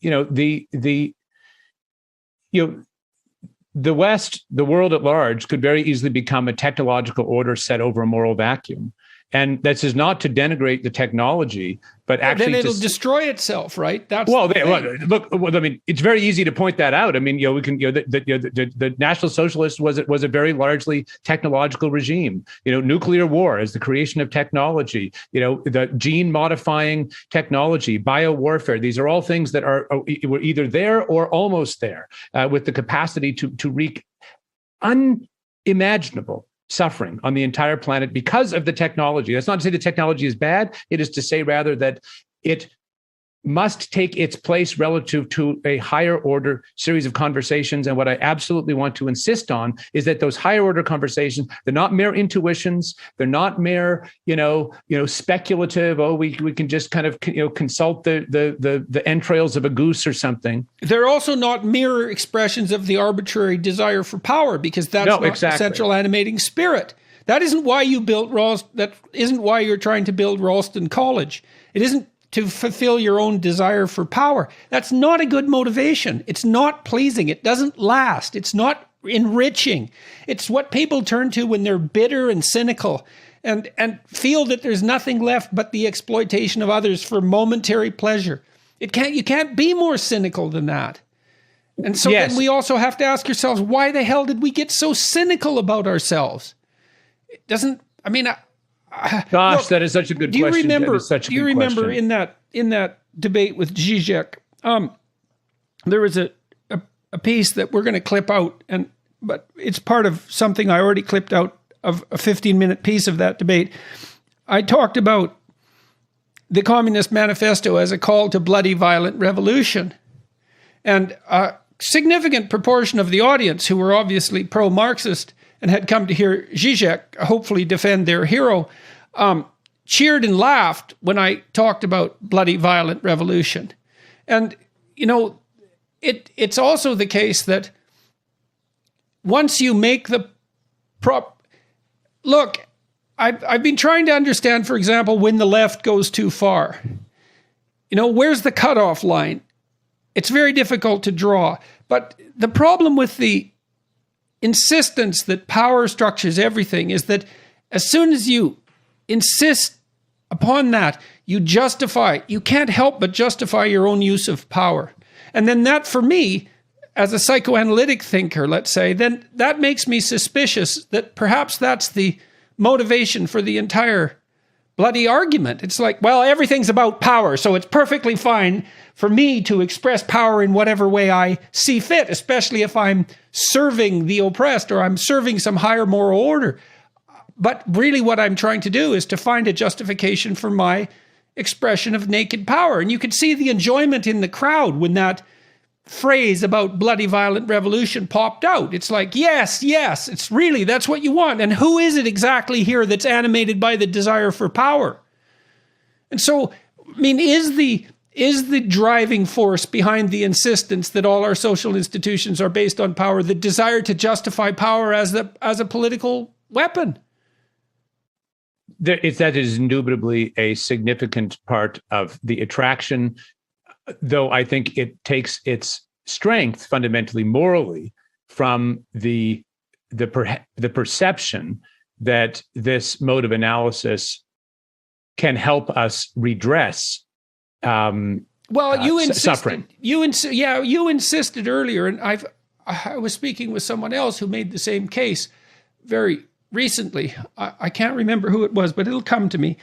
Speaker 3: the West, the world at large, could very easily become a technological order set over a moral vacuum. And this is not to denigrate the technology, but actually
Speaker 2: then it'll destroy itself, right? That's
Speaker 3: look. I mean, it's very easy to point that out. I mean, we can. The National Socialist was a very largely technological regime. Nuclear war as the creation of technology. The gene modifying technology, biowarfare. These are all things that were either there or almost there, with the capacity to wreak unimaginable suffering on the entire planet because of the technology. That's not to say the technology is bad. It is to say rather that it must take its place relative to a higher order series of conversations. And what I absolutely want to insist on is that those higher order conversations, they're not mere intuitions. They're not mere, speculative. Oh, we can just kind of, consult the entrails of a goose or something.
Speaker 2: They're also not mere expressions of the arbitrary desire for power, because that's not the central animating spirit. That isn't why you built that isn't why you're trying to build Ralston College. It isn't to fulfill your own desire for power. That's not a good motivation. It's not pleasing. It doesn't last. It's not enriching. It's what people turn to when they're bitter and cynical and feel that there's nothing left but the exploitation of others for momentary pleasure. You can't be more cynical than that. And so then we also have to ask ourselves, why the hell did we get so cynical about ourselves? It doesn't, I mean,
Speaker 3: gosh,
Speaker 2: look,
Speaker 3: that is such a good question.
Speaker 2: Do you remember in that debate with Zizek, there was a piece that we're going to clip out, but it's part of something I already clipped out of a 15-minute piece of that debate. I talked about the Communist Manifesto as a call to bloody, violent revolution. And a significant proportion of the audience, who were obviously pro-Marxist and had come to hear Zizek hopefully defend their hero, cheered and laughed when I talked about bloody, violent revolution. And, it's also the case that once you make the look, I've been trying to understand, for example, when the left goes too far. Where's the cutoff line? It's very difficult to draw. But the problem with the insistence that power structures everything is that as soon as you insist upon that, you can't help but justify your own use of power. And then that, for me, as a psychoanalytic thinker, let's say, then that makes me suspicious that perhaps that's the motivation for the entire bloody argument. It's like, well, everything's about power, so it's perfectly fine for me to express power in whatever way I see fit, especially if I'm serving the oppressed or I'm serving some higher moral order. But really what I'm trying to do is to find a justification for my expression of naked power. And you could see the enjoyment in the crowd when that phrase about bloody, violent revolution popped out. It's like, yes, that's what you want. And who is it exactly here that's animated by the desire for power? And so, I mean, is the driving force behind the insistence that all our social institutions are based on power the desire to justify power as a political weapon?
Speaker 3: That is indubitably a significant part of the attraction, though I think it takes its strength fundamentally morally from the perception that this mode of analysis can help us redress suffering. You insisted earlier, and I was speaking with someone else who made the same case very recently. I can't remember who it was, but it'll come to me.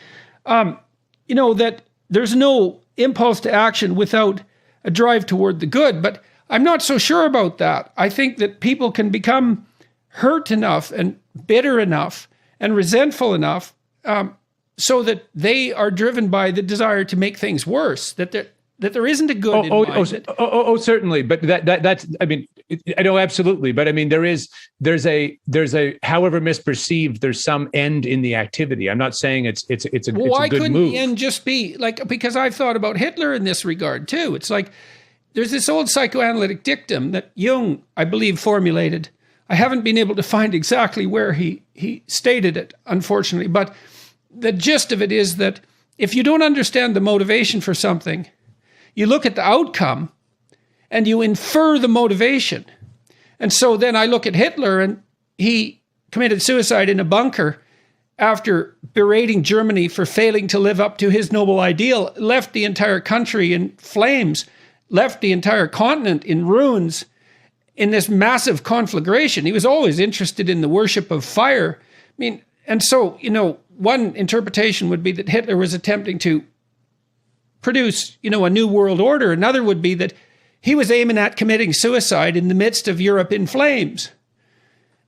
Speaker 3: That there's no impulse to action without a drive toward the good. But I'm not so sure about that. I think that people can become hurt enough and bitter enough and resentful enough so that they are driven by the desire to make things worse, that there isn't a good in mind. Certainly. But that's, I mean, I know absolutely. But I mean, there's a however misperceived, there's some end in the activity. I'm not saying it's a good move.
Speaker 2: Why couldn't the end just be like, because I've thought about Hitler in this regard too. It's like, there's this old psychoanalytic dictum that Jung, I believe, formulated. I haven't been able to find exactly where he stated it, unfortunately. But the gist of it is that if you don't understand the motivation for something, you look at the outcome and you infer the motivation. And so then I look at Hitler, and he committed suicide in a bunker after berating Germany for failing to live up to his noble ideal, left the entire country in flames, left the entire continent in ruins in this massive conflagration. He was always interested in the worship of fire. I mean, and so, one interpretation would be that Hitler was attempting to produce, a new world order. Another would be that he was aiming at committing suicide in the midst of Europe in flames.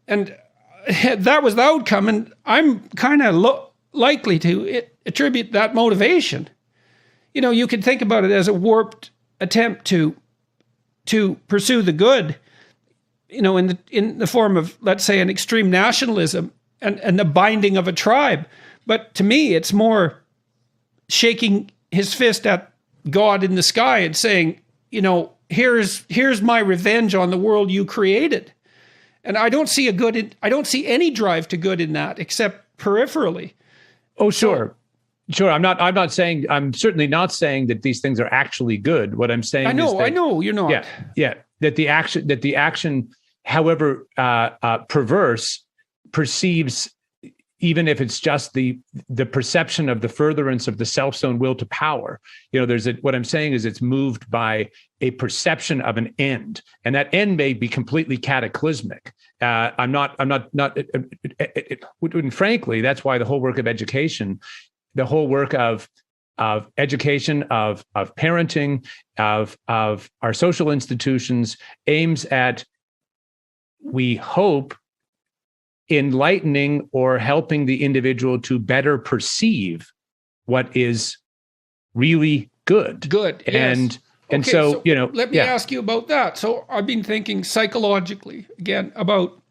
Speaker 2: And that was the outcome. And I'm kind of likely to attribute that motivation. You could think about it as a warped attempt to pursue the good, in the form of, let's say, an extreme nationalism and the binding of a tribe. But to me, it's more shaking his fist at God in the sky and saying, here's my revenge on the world you created. And I don't see I don't see any drive to good in that, except peripherally.
Speaker 3: Oh, sure. Sure. I'm certainly not saying that these things are actually good. What I'm saying
Speaker 2: I know you're not.
Speaker 3: Yeah. That the action however perverse, perceives, even if it's just the perception of the furtherance of the self's own will to power. What I'm saying is it's moved by a perception of an end, and that end may be completely cataclysmic. And frankly, that's why the whole work of education, of parenting, of our social institutions aims at, we hope, enlightening or helping the individual to better perceive what is really good.
Speaker 2: Good.
Speaker 3: And
Speaker 2: yes.
Speaker 3: And
Speaker 2: okay,
Speaker 3: so,
Speaker 2: let me ask you about that. So I've been thinking psychologically, again, about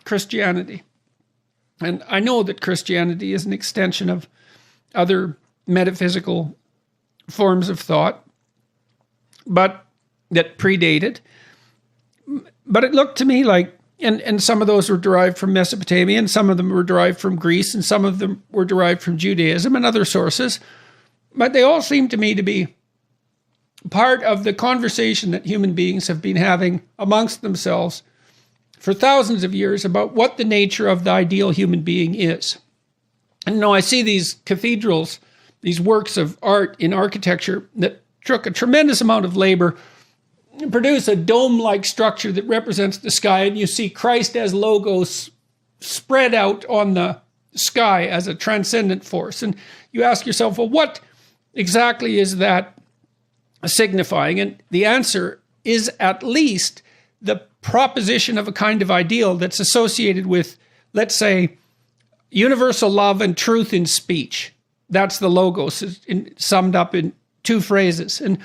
Speaker 2: Christianity. And I know that Christianity is an extension of other metaphysical forms of thought, but that predated. But it looked to me like, and some of those were derived from Mesopotamia, and some of them were derived from Greece, and some of them were derived from Judaism and other sources. But they all seem to me to be part of the conversation that human beings have been having amongst themselves for thousands of years about what the nature of the ideal human being is. And I see these cathedrals, these works of art in architecture that took a tremendous amount of labor and produce a dome-like structure that represents the sky, and you see Christ as logos spread out on the sky as a transcendent force. And you ask yourself, well, what exactly is that signifying? And the answer is at least the proposition of a kind of ideal that's associated with, let's say, universal love and truth in speech. That's the logos, summed up in two phrases. And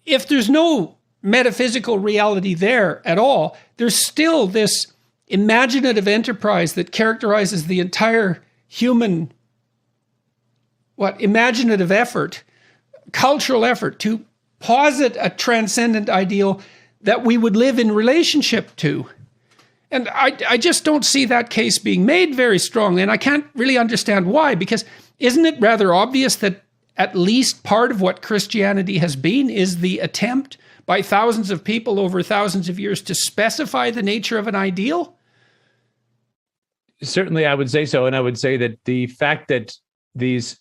Speaker 2: if there's no metaphysical reality there at all, there's still this imaginative enterprise that characterizes the entire human, imaginative effort, cultural effort to posit a transcendent ideal that we would live in relationship to. And I just don't see that case being made very strongly, and I can't really understand why, because isn't it rather obvious that at least part of what Christianity has been is the attempt by thousands of people over thousands of years to specify the nature of an ideal?
Speaker 3: Certainly, I would say so. And I would say that the fact that these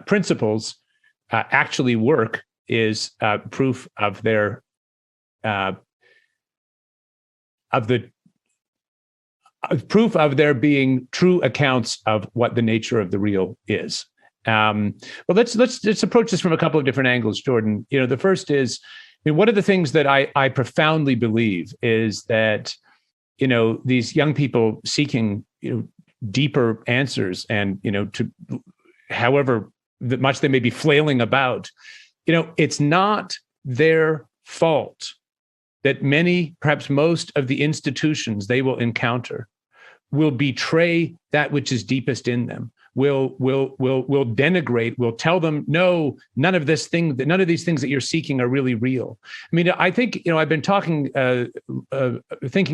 Speaker 3: principles actually work is proof of their proof of there being true accounts of what the nature of the real is. Well, let's approach this from a couple of different angles, Jordan. The first is, one of the things that I profoundly believe is that, these young people seeking, deeper answers, and, to however much they may be flailing about, it's not their fault that many, perhaps most of the institutions they will encounter will betray that which is deepest in them, will denigrate, will tell them, no, none of these things that you're seeking are really real. I mean, I think, I've been thinking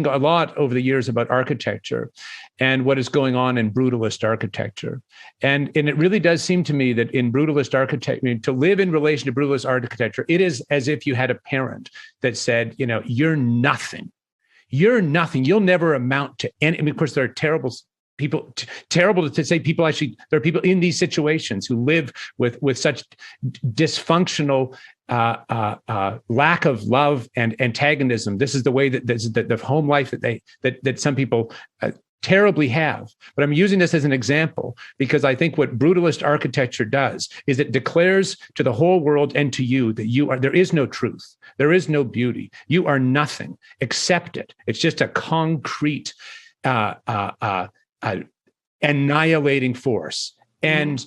Speaker 3: a lot over the years about architecture and what is going on in brutalist architecture. And it really does seem to me that in brutalist architecture, to live in relation to brutalist architecture, it is as if you had a parent that said, you're nothing. You're nothing. You'll never amount to any. I mean, of course, there are terrible people, terrible to say people actually, there are people in these situations who live with such dysfunctional lack of love and antagonism. This is the way that the home life that some people terribly have. But I'm using this as an example because I think what brutalist architecture does is it declares to the whole world and to you that there is no truth. There is no beauty. You are nothing. Accept it. It's just a concrete annihilating force. And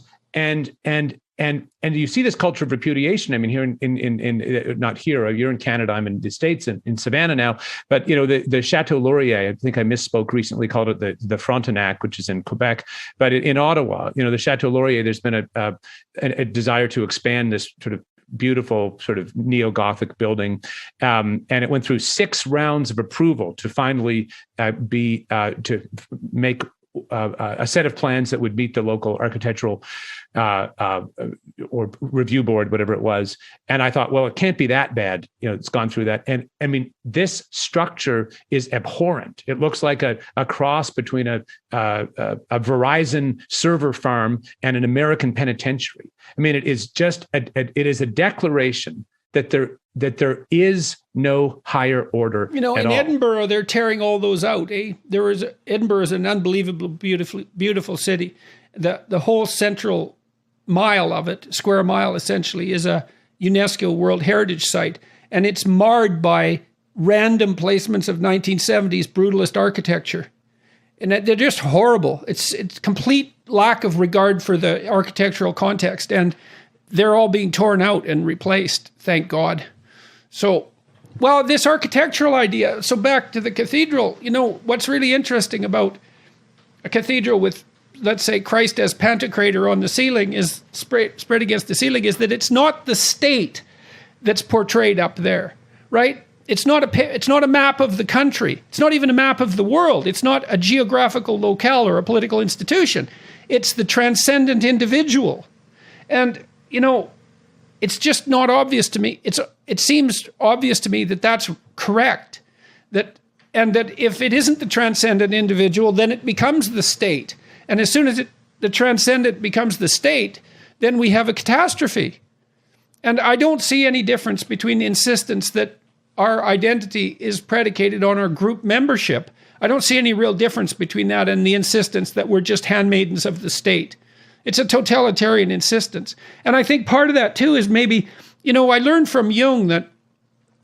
Speaker 3: you see this culture of repudiation. I mean, here in not here, you're in Canada, I'm in the States, in Savannah now. But the Chateau Laurier, I think I misspoke recently, called it the Frontenac, which is in Quebec. But in Ottawa, the Chateau Laurier, there's been a desire to expand this sort of beautiful sort of neo-Gothic building, and it went through 6 rounds of approval to finally to make a set of plans that would meet the local architectural or review board, whatever it was. And I thought, well, it can't be that bad. It's gone through that. And I mean, this structure is abhorrent. It looks like a cross between a Verizon server farm and an American penitentiary. I mean, it is just it is a declaration that there is no higher order.
Speaker 2: In
Speaker 3: all.
Speaker 2: Edinburgh, they're tearing all those out. Edinburgh is an unbelievably beautiful city. The whole central mile of it, square mile essentially, is a UNESCO World Heritage Site, and it's marred by random placements of 1970s brutalist architecture, and they're just horrible. It's complete lack of regard for the architectural context, and they're all being torn out and replaced, thank God. So, well, this architectural idea, so back to the cathedral, what's really interesting about a cathedral with, let's say, Christ as Pantocrator on the ceiling is spread against the ceiling, is that it's not the state that's portrayed up there, right? It's not a map of the country. It's not even a map of the world. It's not a geographical locale or a political institution. It's the transcendent individual. And, it's just not obvious to me. It seems obvious to me that that's correct. And that if it isn't the transcendent individual, then it becomes the state. And as soon as the transcendent becomes the state, then we have a catastrophe. And I don't see any difference between the insistence that our identity is predicated on our group membership. I don't see any real difference between that and the insistence that we're just handmaidens of the state. It's a totalitarian insistence. And I think part of that too is maybe, I learned from Jung that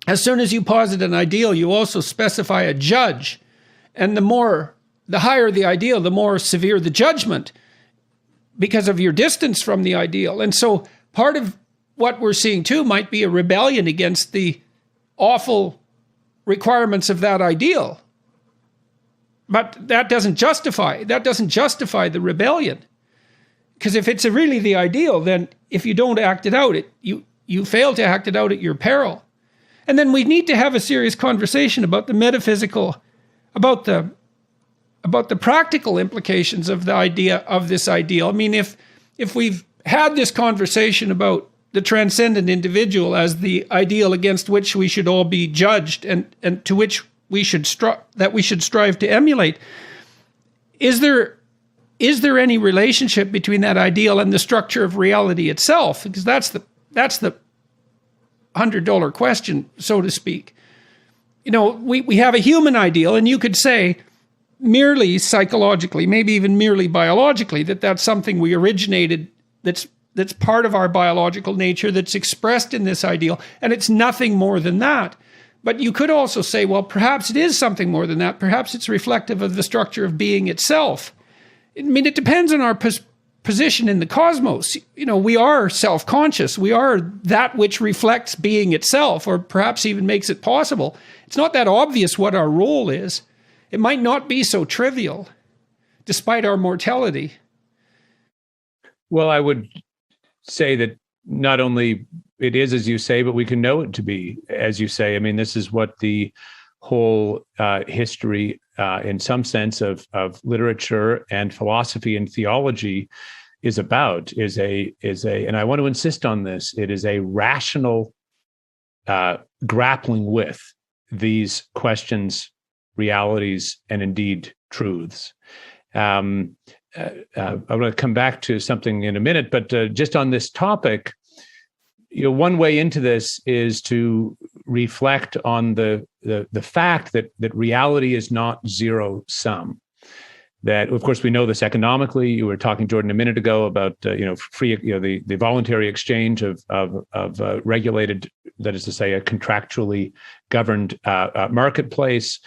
Speaker 2: as soon as you posit an ideal, you also specify a judge. And the higher the ideal, the more severe the judgment because of your distance from the ideal. And so part of what we're seeing too might be a rebellion against the awful requirements of that ideal. But that doesn't justify the rebellion. Because if it's really the ideal, then if you don't act it out, you fail to act it out at your peril. And then we need to have a serious conversation about the metaphysical, about the practical implications of the idea of this ideal. I mean, if we've had this conversation about the transcendent individual as the ideal against which we should all be judged and to which we should strive to emulate, is there any relationship between that ideal and the structure of reality itself? Because that's the $100 question, so to speak. We have a human ideal, and you could say merely psychologically, maybe even merely biologically, that's something we originated, that's part of our biological nature, that's expressed in this ideal, and it's nothing more than that. But you could also say, well, perhaps it is something more than that. Perhaps it's reflective of the structure of being itself. I mean, it depends on our position in the cosmos. We are self-conscious. We are that which reflects being itself, or perhaps even makes it possible. It's not that obvious what our role is. It might not be so trivial, despite our mortality.
Speaker 3: Well, I would say that not only it is as you say, but we can know it to be as you say. I mean, this is what the whole history, in some sense, of literature and philosophy and theology is about. Is a, and I want to insist on this. It is a rational grappling with these questions, realities, and indeed truths. I'm going to come back to something in a minute, but just on this topic, one way into this is to reflect on the fact that reality is not zero sum. That, of course, we know this economically. You were talking, Jordan, a minute ago about free, the voluntary exchange of regulated, that is to say, a contractually governed marketplace.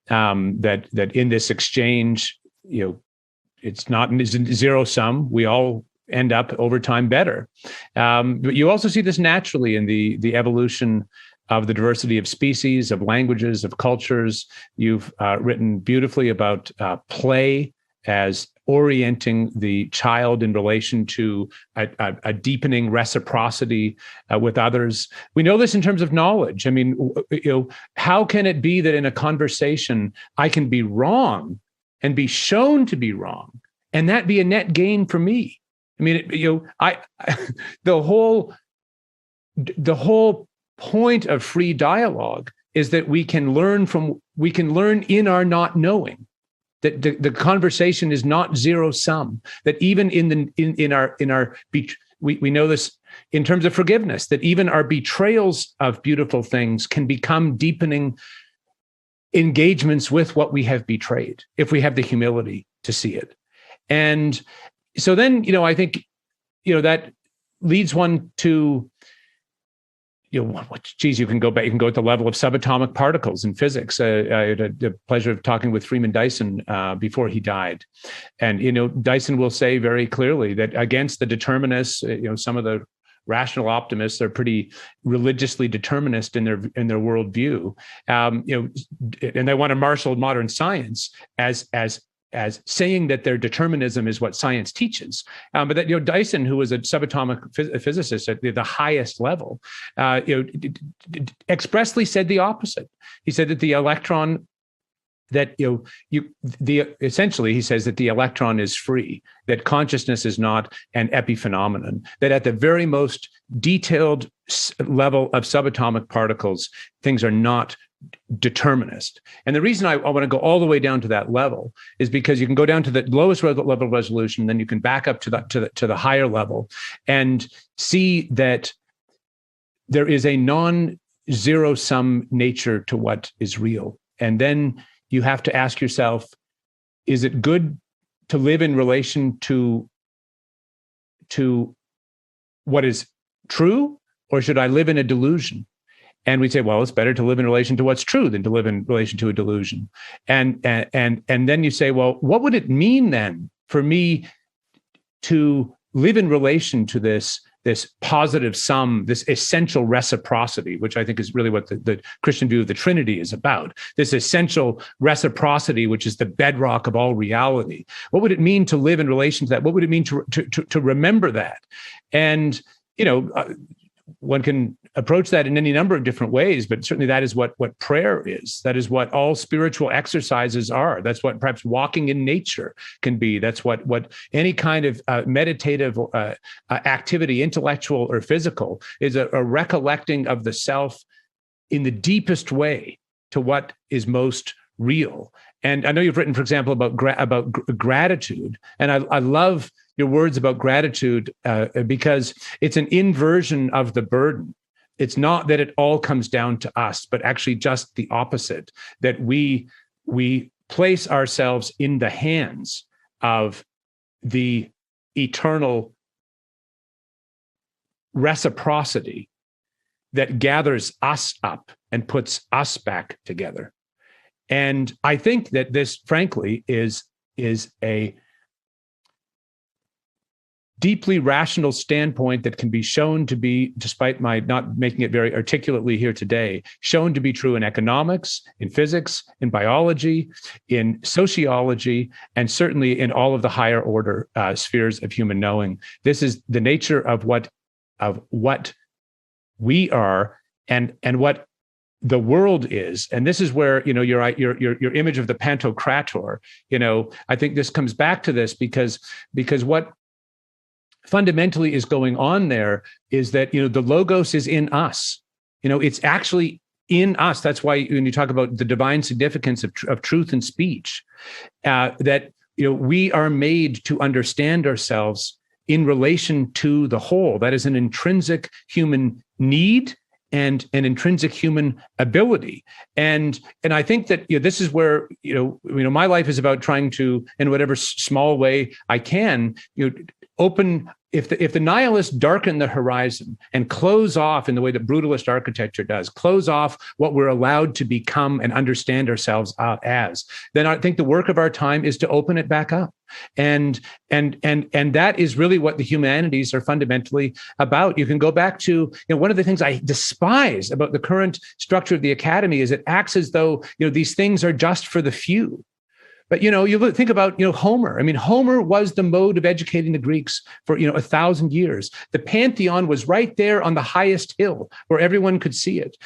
Speaker 3: That in this exchange, it's not zero sum. We all end up over time better. But you also see this naturally in the evolution of the diversity of species, of languages, of cultures. You've written beautifully about play as orienting the child in relation to a deepening reciprocity with others. We know this in terms of knowledge. I mean, how can it be that in a conversation I can be wrong and be shown to be wrong, and that be a net gain for me. I mean, the whole point of free dialogue is that we can learn in our not knowing, that the conversation is not zero sum, that even we know this in terms of forgiveness, that even our betrayals of beautiful things can become deepening engagements with what we have betrayed, if we have the humility to see it. And so then, I think, that leads one to, you can go back, you can go at the level of subatomic particles in physics. I had the pleasure of talking with Freeman Dyson before he died. And, Dyson will say very clearly that against the determinists, some of the rational optimists are pretty religiously determinist in their worldview, and they want to marshal modern science as saying that their determinism is what science teaches. But that, Dyson, who was a subatomic physicist at the highest level, expressly said the opposite. He said that the electron, essentially he says that the electron is free, that consciousness is not an epiphenomenon, that at the very most detailed level of subatomic particles, things are not determinist. And the reason I want to go all the way down to that level is because you can go down to the lowest level of resolution, then you can back up to the higher level and see that there is a non-zero sum nature to what is real. And then you have to ask yourself, is it good to live in relation to what is true, or should I live in a delusion? And we say, well, it's better to live in relation to what's true than to live in relation to a delusion. And then you say, well, what would it mean then for me to live in relation to this positive sum, this essential reciprocity, which I think is really what the Christian view of the Trinity is about, this essential reciprocity, which is the bedrock of all reality. What would it mean to live in relation to that? What would it mean to remember that? And, one can approach that in any number of different ways, but certainly that is what prayer is. That is what all spiritual exercises are. That's what perhaps walking in nature can be. That's what any kind of meditative activity, intellectual or physical, is a recollecting of the self in the deepest way to what is most real. And I know you've written, for example, about gratitude, and I love your words about gratitude because it's an inversion of the burden. It's not that it all comes down to us, but actually just the opposite, that we place ourselves in the hands of the eternal reciprocity that gathers us up and puts us back together. And I think that this, frankly, is a deeply rational standpoint that can be shown to be, despite my not making it very articulately here today, shown to be true in economics, in physics, in biology, in sociology, and certainly in all of the higher order spheres of human knowing. This is the nature of what we are and what the world is. And this is where, your image of the Pantocrator, I think this comes back to this because what fundamentally is going on there is that, the logos is in us. It's actually in us. That's why when you talk about the divine significance of truth and speech, that, we are made to understand ourselves in relation to the whole. That is an intrinsic human need and an intrinsic human ability. And I think that this is where my life is about trying to, in whatever small way I can, open. If the nihilists darken the horizon and close off in the way that brutalist architecture does, close off what we're allowed to become and understand ourselves as, then I think the work of our time is to open it back up. And that is really what the humanities are fundamentally about. You can go back to, one of the things I despise about the current structure of the academy is it acts as though, these things are just for the few. But, think about, Homer. I mean, Homer was the mode of educating the Greeks for, 1,000 years. The Pantheon was right there on the highest hill where everyone could see it.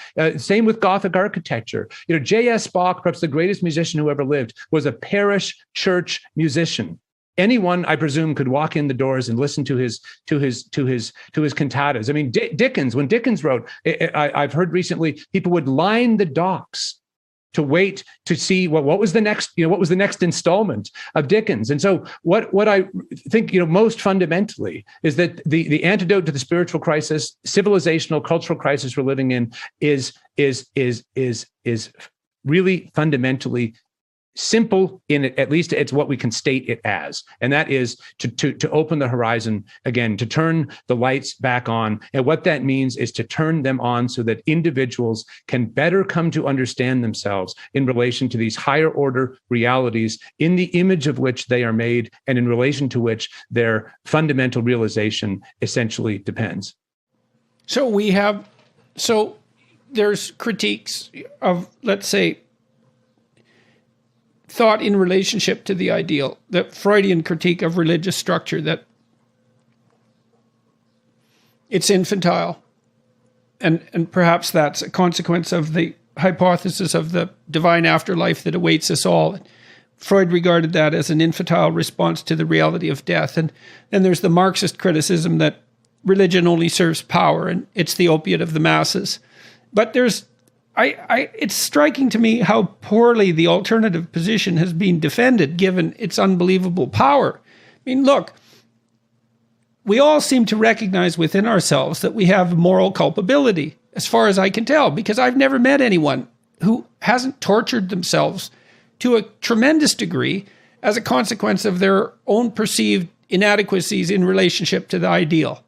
Speaker 3: Same with Gothic architecture. J.S. Bach, perhaps the greatest musician who ever lived, was a parish church musician. Anyone, I presume, could walk in the doors and listen to his cantatas. I mean, Dickens, when Dickens wrote, I've heard recently, people would line the docks to wait to see what was the next installment of Dickens. And so what I think, most fundamentally is that the antidote to the spiritual crisis, civilizational, cultural crisis we're living in is really fundamentally simple in it. At least it's what we can state it as, and that is to open the horizon again, to turn the lights back on. And what that means is to turn them on so that individuals can better come to understand themselves in relation to these higher order realities in the image of which they are made, and in relation to which their fundamental realization essentially depends.
Speaker 2: So there's critiques of, let's say, thought in relationship to the ideal, the Freudian critique of religious structure, that it's infantile. And perhaps that's a consequence of the hypothesis of the divine afterlife that awaits us all. Freud regarded that as an infantile response to the reality of death. And then there's the Marxist criticism that religion only serves power and it's the opiate of the masses. But it's striking to me how poorly the alternative position has been defended, given its unbelievable power. I mean, look, we all seem to recognize within ourselves that we have moral culpability, as far as I can tell, because I've never met anyone who hasn't tortured themselves to a tremendous degree as a consequence of their own perceived inadequacies in relationship to the ideal.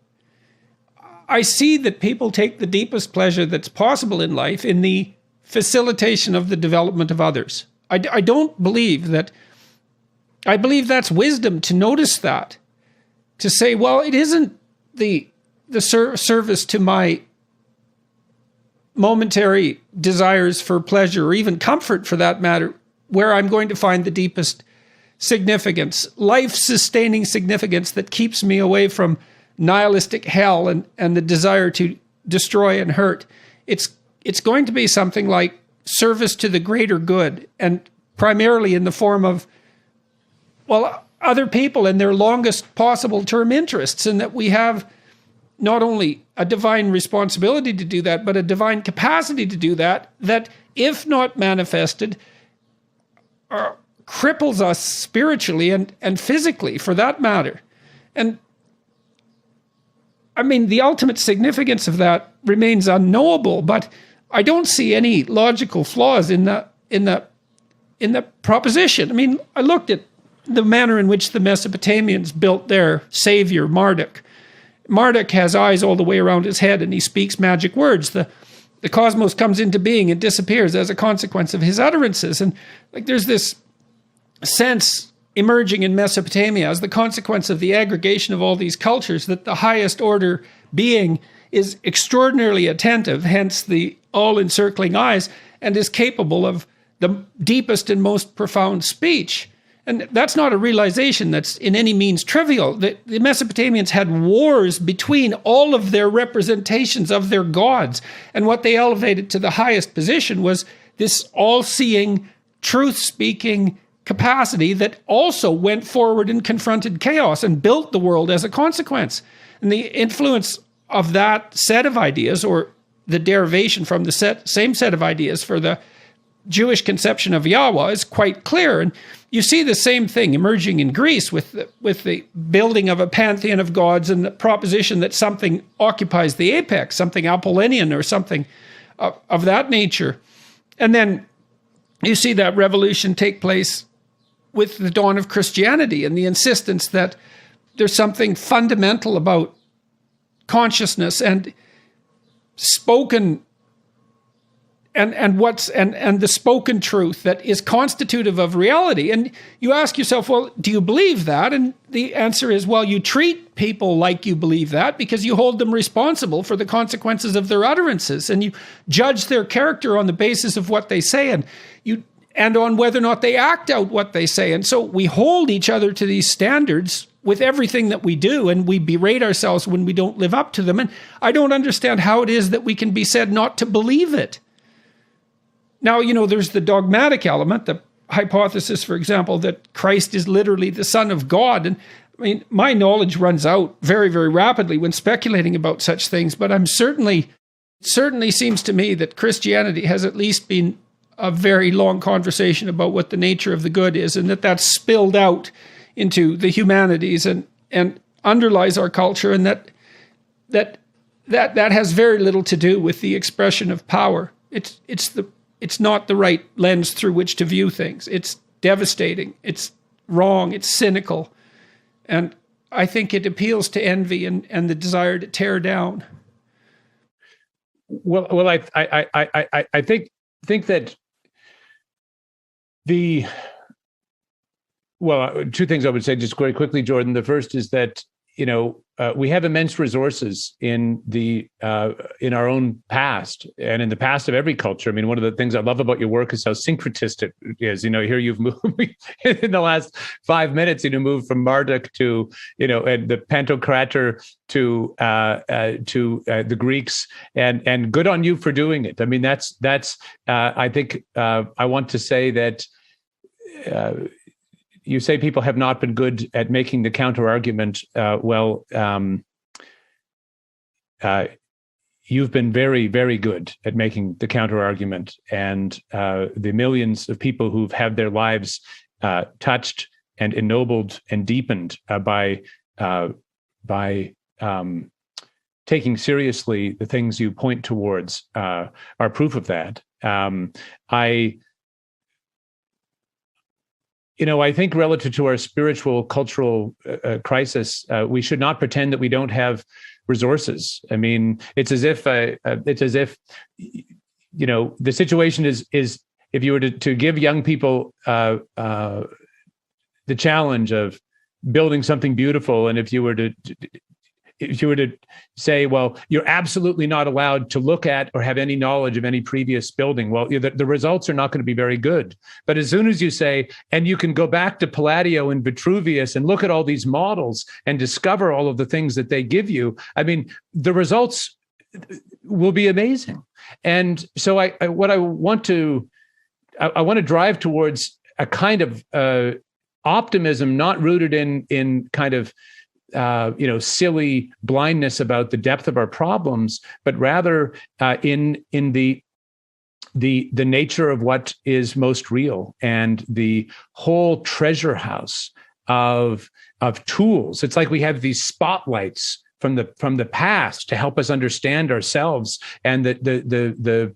Speaker 2: I see that people take the deepest pleasure that's possible in life in the facilitation of the development of others. I don't believe that. I believe that's wisdom to notice that, to say, well, it isn't the service to my momentary desires for pleasure, or even comfort for that matter, where I'm going to find the deepest significance, life-sustaining significance that keeps me away from nihilistic hell and the desire to destroy and hurt. It's going to be something like service to the greater good, and primarily in the form of, well, other people and their longest possible term interests, and that we have not only a divine responsibility to do that, but a divine capacity to do that, that if not manifested, cripples us spiritually and physically, for that matter. And I mean, the ultimate significance of that remains unknowable, but I don't see any logical flaws in the proposition. I mean, I looked at the manner in which the Mesopotamians built their savior, Marduk. Marduk has eyes all the way around his head, and he speaks magic words. The cosmos comes into being and disappears as a consequence of his utterances. And like, there's this sense emerging in Mesopotamia as the consequence of the aggregation of all these cultures that the highest order being is extraordinarily attentive, hence the all-encircling eyes, and is capable of the deepest and most profound speech. And that's not a realization that's in any means trivial. The Mesopotamians had wars between all of their representations of their gods, and what they elevated to the highest position was this all-seeing, truth-speaking capacity that also went forward and confronted chaos and built the world as a consequence. And the influence of that set of ideas, or the derivation from the same set of ideas for the Jewish conception of Yahweh, is quite clear. And you see the same thing emerging in Greece with the building of a pantheon of gods and the proposition that something occupies the apex, something Apollonian or something of that nature. And then you see that revolution take place with the dawn of Christianity and the insistence that there's something fundamental about consciousness and spoken and the spoken truth that is constitutive of reality. And you ask yourself, well, do you believe that? And the answer is, well, you treat people like you believe that because you hold them responsible for the consequences of their utterances, and you judge their character on the basis of what they say, and and on whether or not they act out what they say. And so we hold each other to these standards with everything that we do, and we berate ourselves when we don't live up to them. And I don't understand how it is that we can be said not to believe it. Now, there's the dogmatic element, the hypothesis, for example, that Christ is literally the Son of God. And I mean, my knowledge runs out very, very rapidly when speculating about such things, but certainly seems to me that Christianity has at least been a very long conversation about what the nature of the good is, and that's spilled out into the humanities and underlies our culture, and that has very little to do with the expression of power. It's not the right lens through which to view things. It's devastating. It's wrong. It's cynical, and I think it appeals to envy and the desire to tear down.
Speaker 3: Well, I think that two things I would say just very quickly, Jordan. The first is that we have immense resources in our own past and in the past of every culture. I mean, one of the things I love about your work is how syncretistic it is. Here you've moved in the last 5 minutes. Moved from Marduk to and the Pantocrator to the Greeks, and good on you for doing it. I mean, that's I think I want to say that. You say people have not been good at making the counter argument. You've been very, very good at making the counter argument, and the millions of people who've had their lives touched and ennobled and deepened by taking seriously the things you point towards are proof of that. I think relative to our spiritual, cultural crisis, we should not pretend that we don't have resources. I mean, it's as if the situation is if you were to give young people the challenge of building something beautiful, and if you were to say, well, you're absolutely not allowed to look at or have any knowledge of any previous building, well, the results are not going to be very good. But as soon as you say, and you can go back to Palladio and Vitruvius and look at all these models and discover all of the things that they give you, I mean, the results will be amazing. And so I want to drive towards a kind of optimism, not rooted in kind of silly blindness about the depth of our problems, but rather in the nature of what is most real, and the whole treasure house of tools. It's like we have these spotlights from the past to help us understand ourselves and the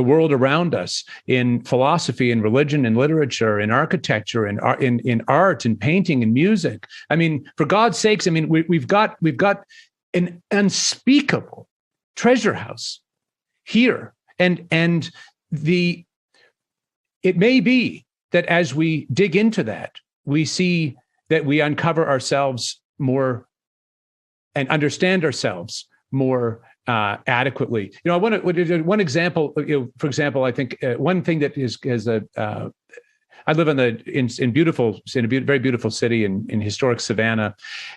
Speaker 3: world around us, in philosophy and religion and literature and architecture and in art and painting and music. I mean, for God's sakes, I mean, we've got an unspeakable treasure house here, and it may be that as we dig into that, we see that we uncover ourselves more and understand ourselves more adequately. I want to one example. For example, I think one thing that is I live in a very beautiful city in historic Savannah,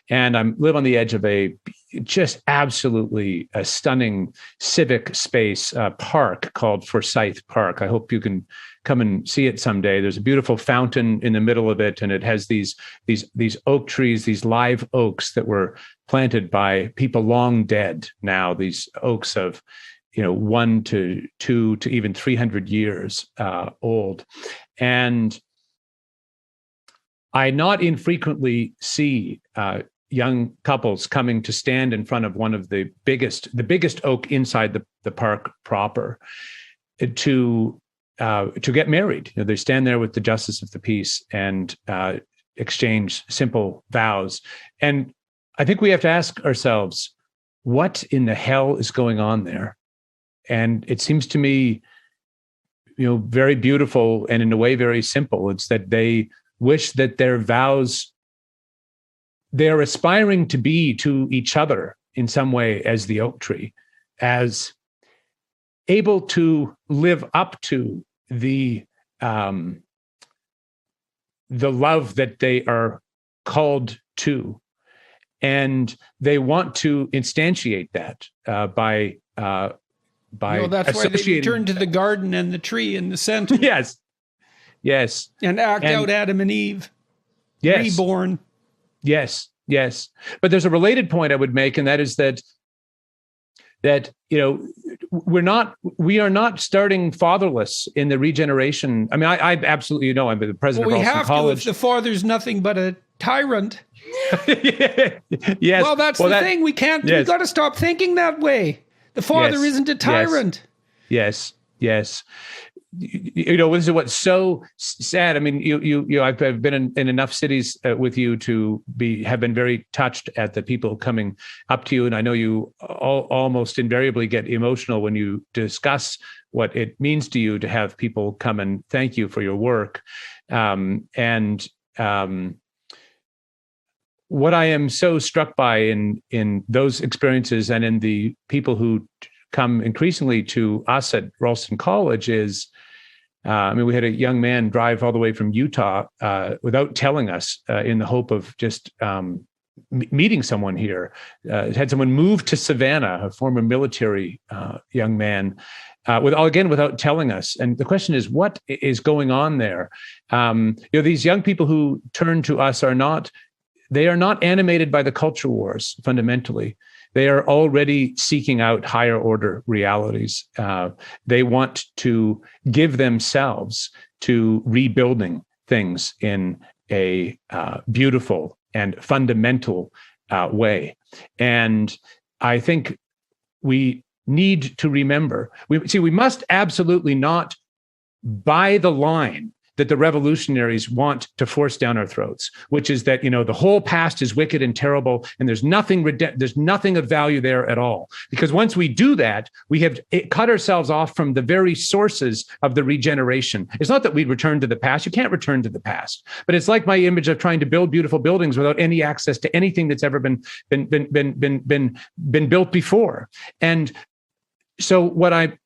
Speaker 3: and I live on the edge of a just absolutely stunning civic space park called Forsyth Park. I hope you can come and see it someday. There's a beautiful fountain in the middle of it, and it has these oak trees, these live oaks that were planted by people long dead now. These oaks of 1 to 2 to even 300 years old. And I not infrequently see young couples coming to stand in front of one of the biggest oak inside the park proper to get married. They stand there with the justice of the peace and exchange simple vows. And I think we have to ask ourselves, what in the hell is going on there? And it seems to me, very beautiful and in a way very simple. It's that they wish that their vows, they're aspiring to be to each other in some way as the oak tree, as able to live up to the the love that they are called to, and they want to instantiate that by
Speaker 2: that's why they return to the garden and the tree in the center.
Speaker 3: Yes.
Speaker 2: And act out Adam and Eve.
Speaker 3: Yes.
Speaker 2: Reborn.
Speaker 3: Yes. But there's a related point I would make, and that is that we are not starting fatherless in the regeneration. I mean, I absolutely I'm the president of Ralston College.
Speaker 2: If the father's nothing but a tyrant.
Speaker 3: Yes.
Speaker 2: Well, that's the thing. We can't. Yes. We've got to stop thinking that way. The father isn't a tyrant.
Speaker 3: Yes. This is what's so sad. I mean, I've been in enough cities with you to have been very touched at the people coming up to you, and I know you almost invariably get emotional when you discuss what it means to you to have people come and thank you for your work. What I am so struck by in those experiences and in the people who come increasingly to us at Ralston College is, we had a young man drive all the way from Utah without telling us in the hope of just meeting someone here. Had someone move to Savannah, a former military young man, without telling us. And the question is, what is going on there? These young people who turn to us are not animated by the culture wars, fundamentally. They are already seeking out higher order realities. They want to give themselves to rebuilding things in a beautiful and fundamental way. And I think we need to remember, we must absolutely not buy the line that the revolutionaries want to force down our throats, which is that, the whole past is wicked and terrible, and there's nothing of value there at all. Because once we do that, we have cut ourselves off from the very sources of the regeneration. It's not that we return to the past. You can't return to the past. But it's like my image of trying to build beautiful buildings without any access to anything that's ever been built before. And so what I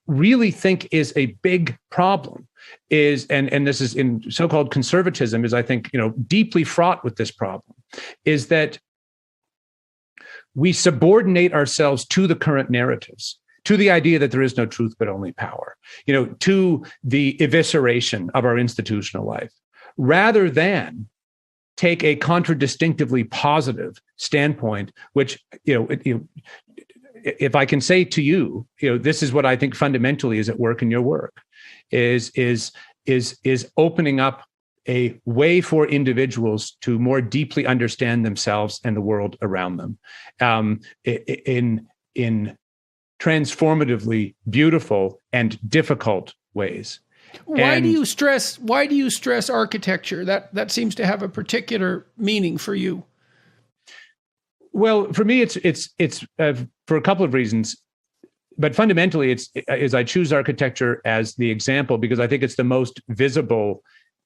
Speaker 3: really think is a big problem is, and this is in so-called conservatism, is I think, deeply fraught with this problem, is that we subordinate ourselves to the current narratives, to the idea that there is no truth but only power, to the evisceration of our institutional life, rather than take a contradistinctively positive standpoint, which, if I can say to you, this is what I think fundamentally is at work in your work, is opening up a way for individuals to more deeply understand themselves and the world around them, in transformatively beautiful and difficult ways.
Speaker 2: Why do you stress architecture? That seems to have a particular meaning for you.
Speaker 3: Well, for me, it's for a couple of reasons, but fundamentally, I choose architecture as the example because I think it's the most visible.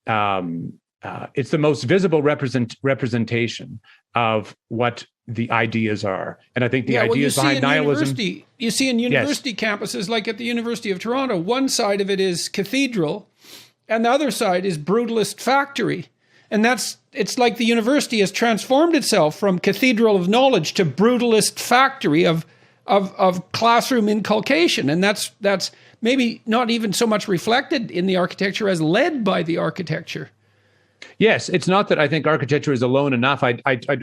Speaker 3: It's the most visible representation of what the ideas are, and I think the ideas behind nihilism.
Speaker 2: You see in university campuses, like at the University of Toronto, one side of it is cathedral, and the other side is brutalist factory. And it's like the university has transformed itself from cathedral of knowledge to brutalist factory of classroom inculcation. And that's maybe not even so much reflected in the architecture as led by the architecture.
Speaker 3: Yes, it's not that I think architecture is alone enough. I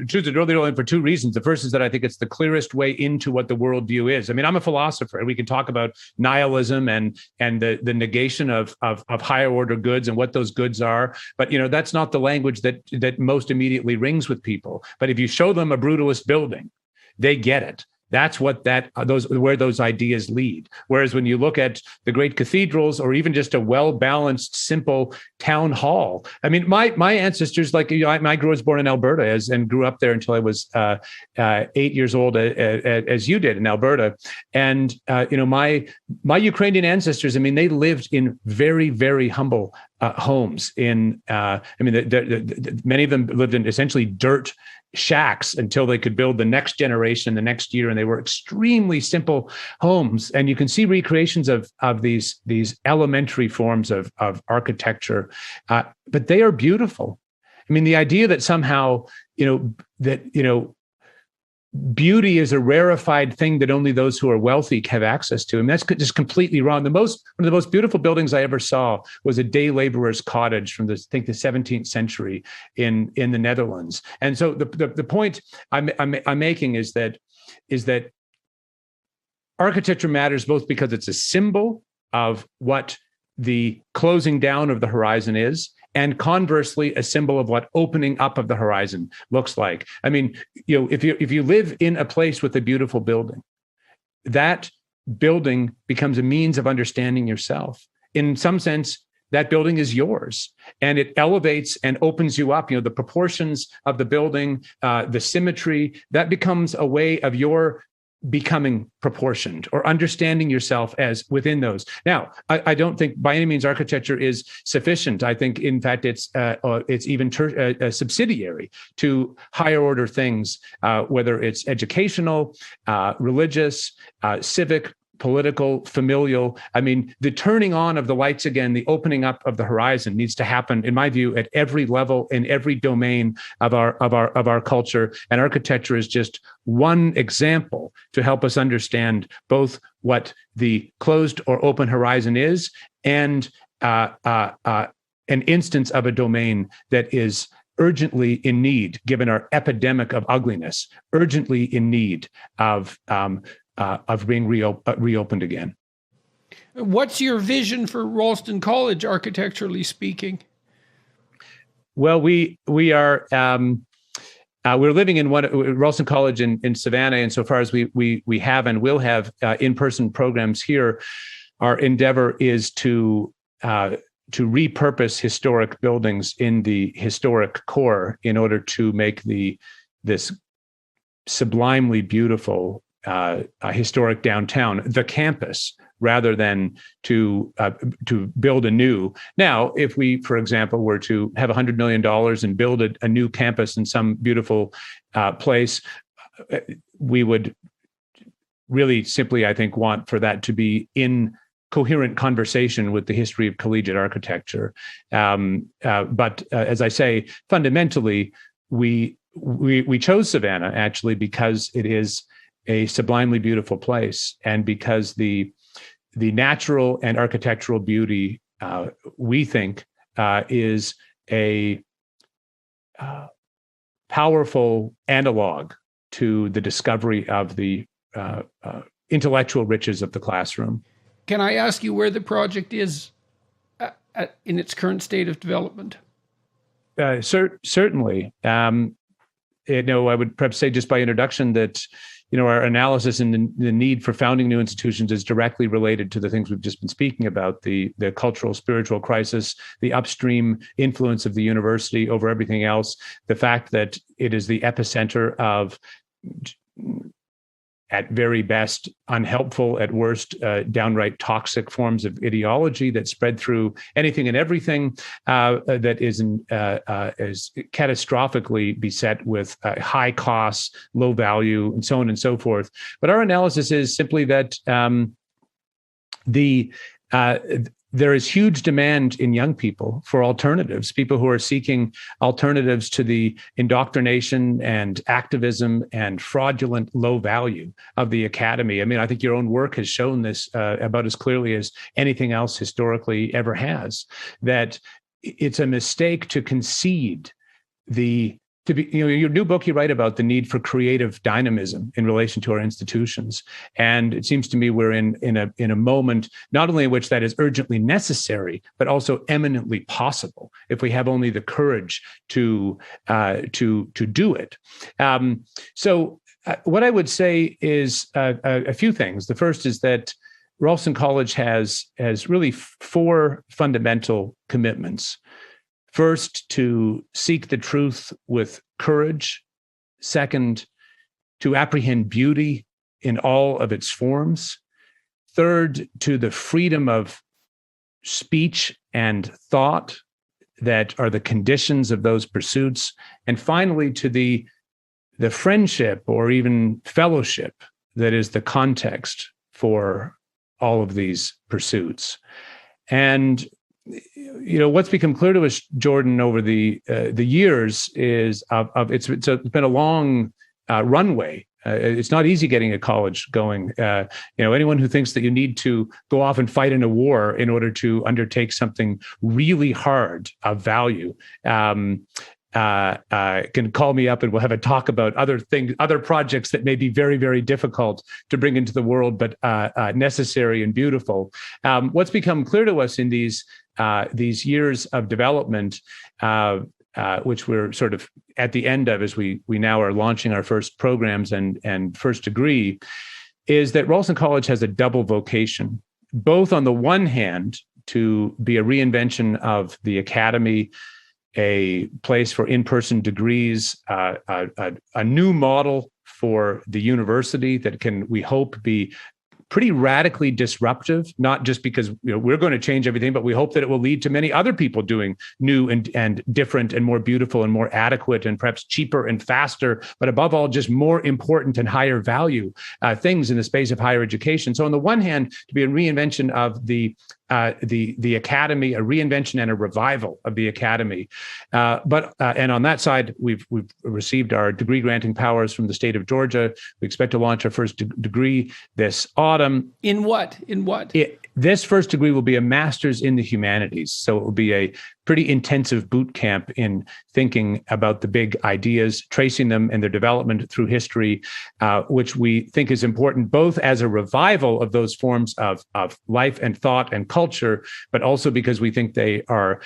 Speaker 3: choose it really only for two reasons. The first is that I think it's the clearest way into what the worldview is. I mean, I'm a philosopher, and we can talk about nihilism and the negation of higher order goods and what those goods are. But that's not the language that most immediately rings with people. But if you show them a brutalist building, they get it. That's where those ideas lead. Whereas when you look at the great cathedrals, or even just a well-balanced, simple town hall, I mean, my ancestors, I was born in Alberta and grew up there until I was 8 years old, as you did in Alberta. And my Ukrainian ancestors, I mean, they lived in very, very humble homes many of them lived in essentially dirt shacks until they could build the next generation the next year, and they were extremely simple homes. And you can see recreations of these elementary forms of architecture, but they are beautiful. I mean, the idea that somehow beauty is a rarefied thing that only those who are wealthy have access to. I mean, that's just completely wrong. One of the most beautiful buildings I ever saw was a day laborer's cottage from the 17th century in the Netherlands. And so the point I'm making is that architecture matters both because it's a symbol of what the closing down of the horizon is, and conversely, a symbol of what opening up of the horizon looks like. I mean, if you live in a place with a beautiful building, that building becomes a means of understanding yourself. In some sense, that building is yours, and it elevates and opens you up. The proportions of the building, the symmetry, that becomes a way of your becoming proportioned or understanding yourself as within those. Now, I don't think by any means architecture is sufficient. I think, in fact, it's even subsidiary to higher order things, whether it's educational, religious, civic, political, familial. I mean, the turning on of the lights again, the opening up of the horizon needs to happen, in my view, at every level, in every domain of our culture. And architecture is just one example to help us understand both what the closed or open horizon is, and an instance of a domain that is urgently in need, given our epidemic of ugliness, urgently in need of being reopened again.
Speaker 2: What's your vision for Ralston College, architecturally speaking?
Speaker 3: Well, we are we're living in Ralston College in Savannah, and so far as we have and will have in-person programs here, our endeavor is to repurpose historic buildings in the historic core in order to make this sublimely beautiful historic downtown the campus, rather than to build anew. Now, if we, for example, were to have $100 million and build a new campus in some beautiful place, we would really simply, I think, want for that to be in coherent conversation with the history of collegiate architecture. But as I say, fundamentally, we chose Savannah actually because it is a sublimely beautiful place, and because the natural and architectural beauty, we think, is a powerful analog to the discovery of the intellectual riches of the classroom.
Speaker 2: Can I ask you where the project is in its current state of development?
Speaker 3: Certainly. I would perhaps say just by introduction that our analysis and the need for founding new institutions is directly related to the things we've just been speaking about, the cultural, spiritual crisis, the upstream influence of the university over everything else, the fact that it is the epicenter of, at very best, unhelpful, at worst, downright toxic forms of ideology that spread through anything and everything, that is catastrophically beset with high costs, low value, and so on and so forth. But our analysis is simply that there is huge demand in young people for alternatives, people who are seeking alternatives to the indoctrination and activism and fraudulent low value of the academy. I mean, I think your own work has shown this about as clearly as anything else historically ever has, that it's a mistake to concede your new book, you write about the need for creative dynamism in relation to our institutions. And it seems to me we're in a moment, not only in which that is urgently necessary, but also eminently possible if we have only the courage to do it. So what I would say is a few things. The first is that Ralston College has really four fundamental commitments. First, to seek the truth with courage. Second, to apprehend beauty in all of its forms. Third, to the freedom of speech and thought that are the conditions of those pursuits, and finally to the friendship or even fellowship that is the context for all of these pursuits. And what's become clear to us, Jordan, over the years is it's been a long runway. It's not easy getting a college going. Anyone who thinks that you need to go off and fight in a war in order to undertake something really hard of value can call me up and we'll have a talk about other projects that may be very, very difficult to bring into the world, but necessary and beautiful. What's become clear to us in these years of development, which we're sort of at the end of as we now are launching our first programs and first degree, is that Ralston College has a double vocation, both on the one hand to be a reinvention of the academy, a place for in-person degrees, a new model for the university that can, we hope, be pretty radically disruptive, not just because we're going to change everything, but we hope that it will lead to many other people doing new and different and more beautiful and more adequate and perhaps cheaper and faster, but above all, just more important and higher value things in the space of higher education. So on the one hand, to be a reinvention of the academy, a reinvention and a revival of the academy. But on that side, we've received our degree granting powers from the state of Georgia. We expect to launch our first degree this autumn.
Speaker 2: In what?
Speaker 3: This first degree will be a master's in the humanities. So it will be a pretty intensive boot camp in thinking about the big ideas, tracing them and their development through history, which we think is important both as a revival of those forms of life and thought and culture, but also because we think they are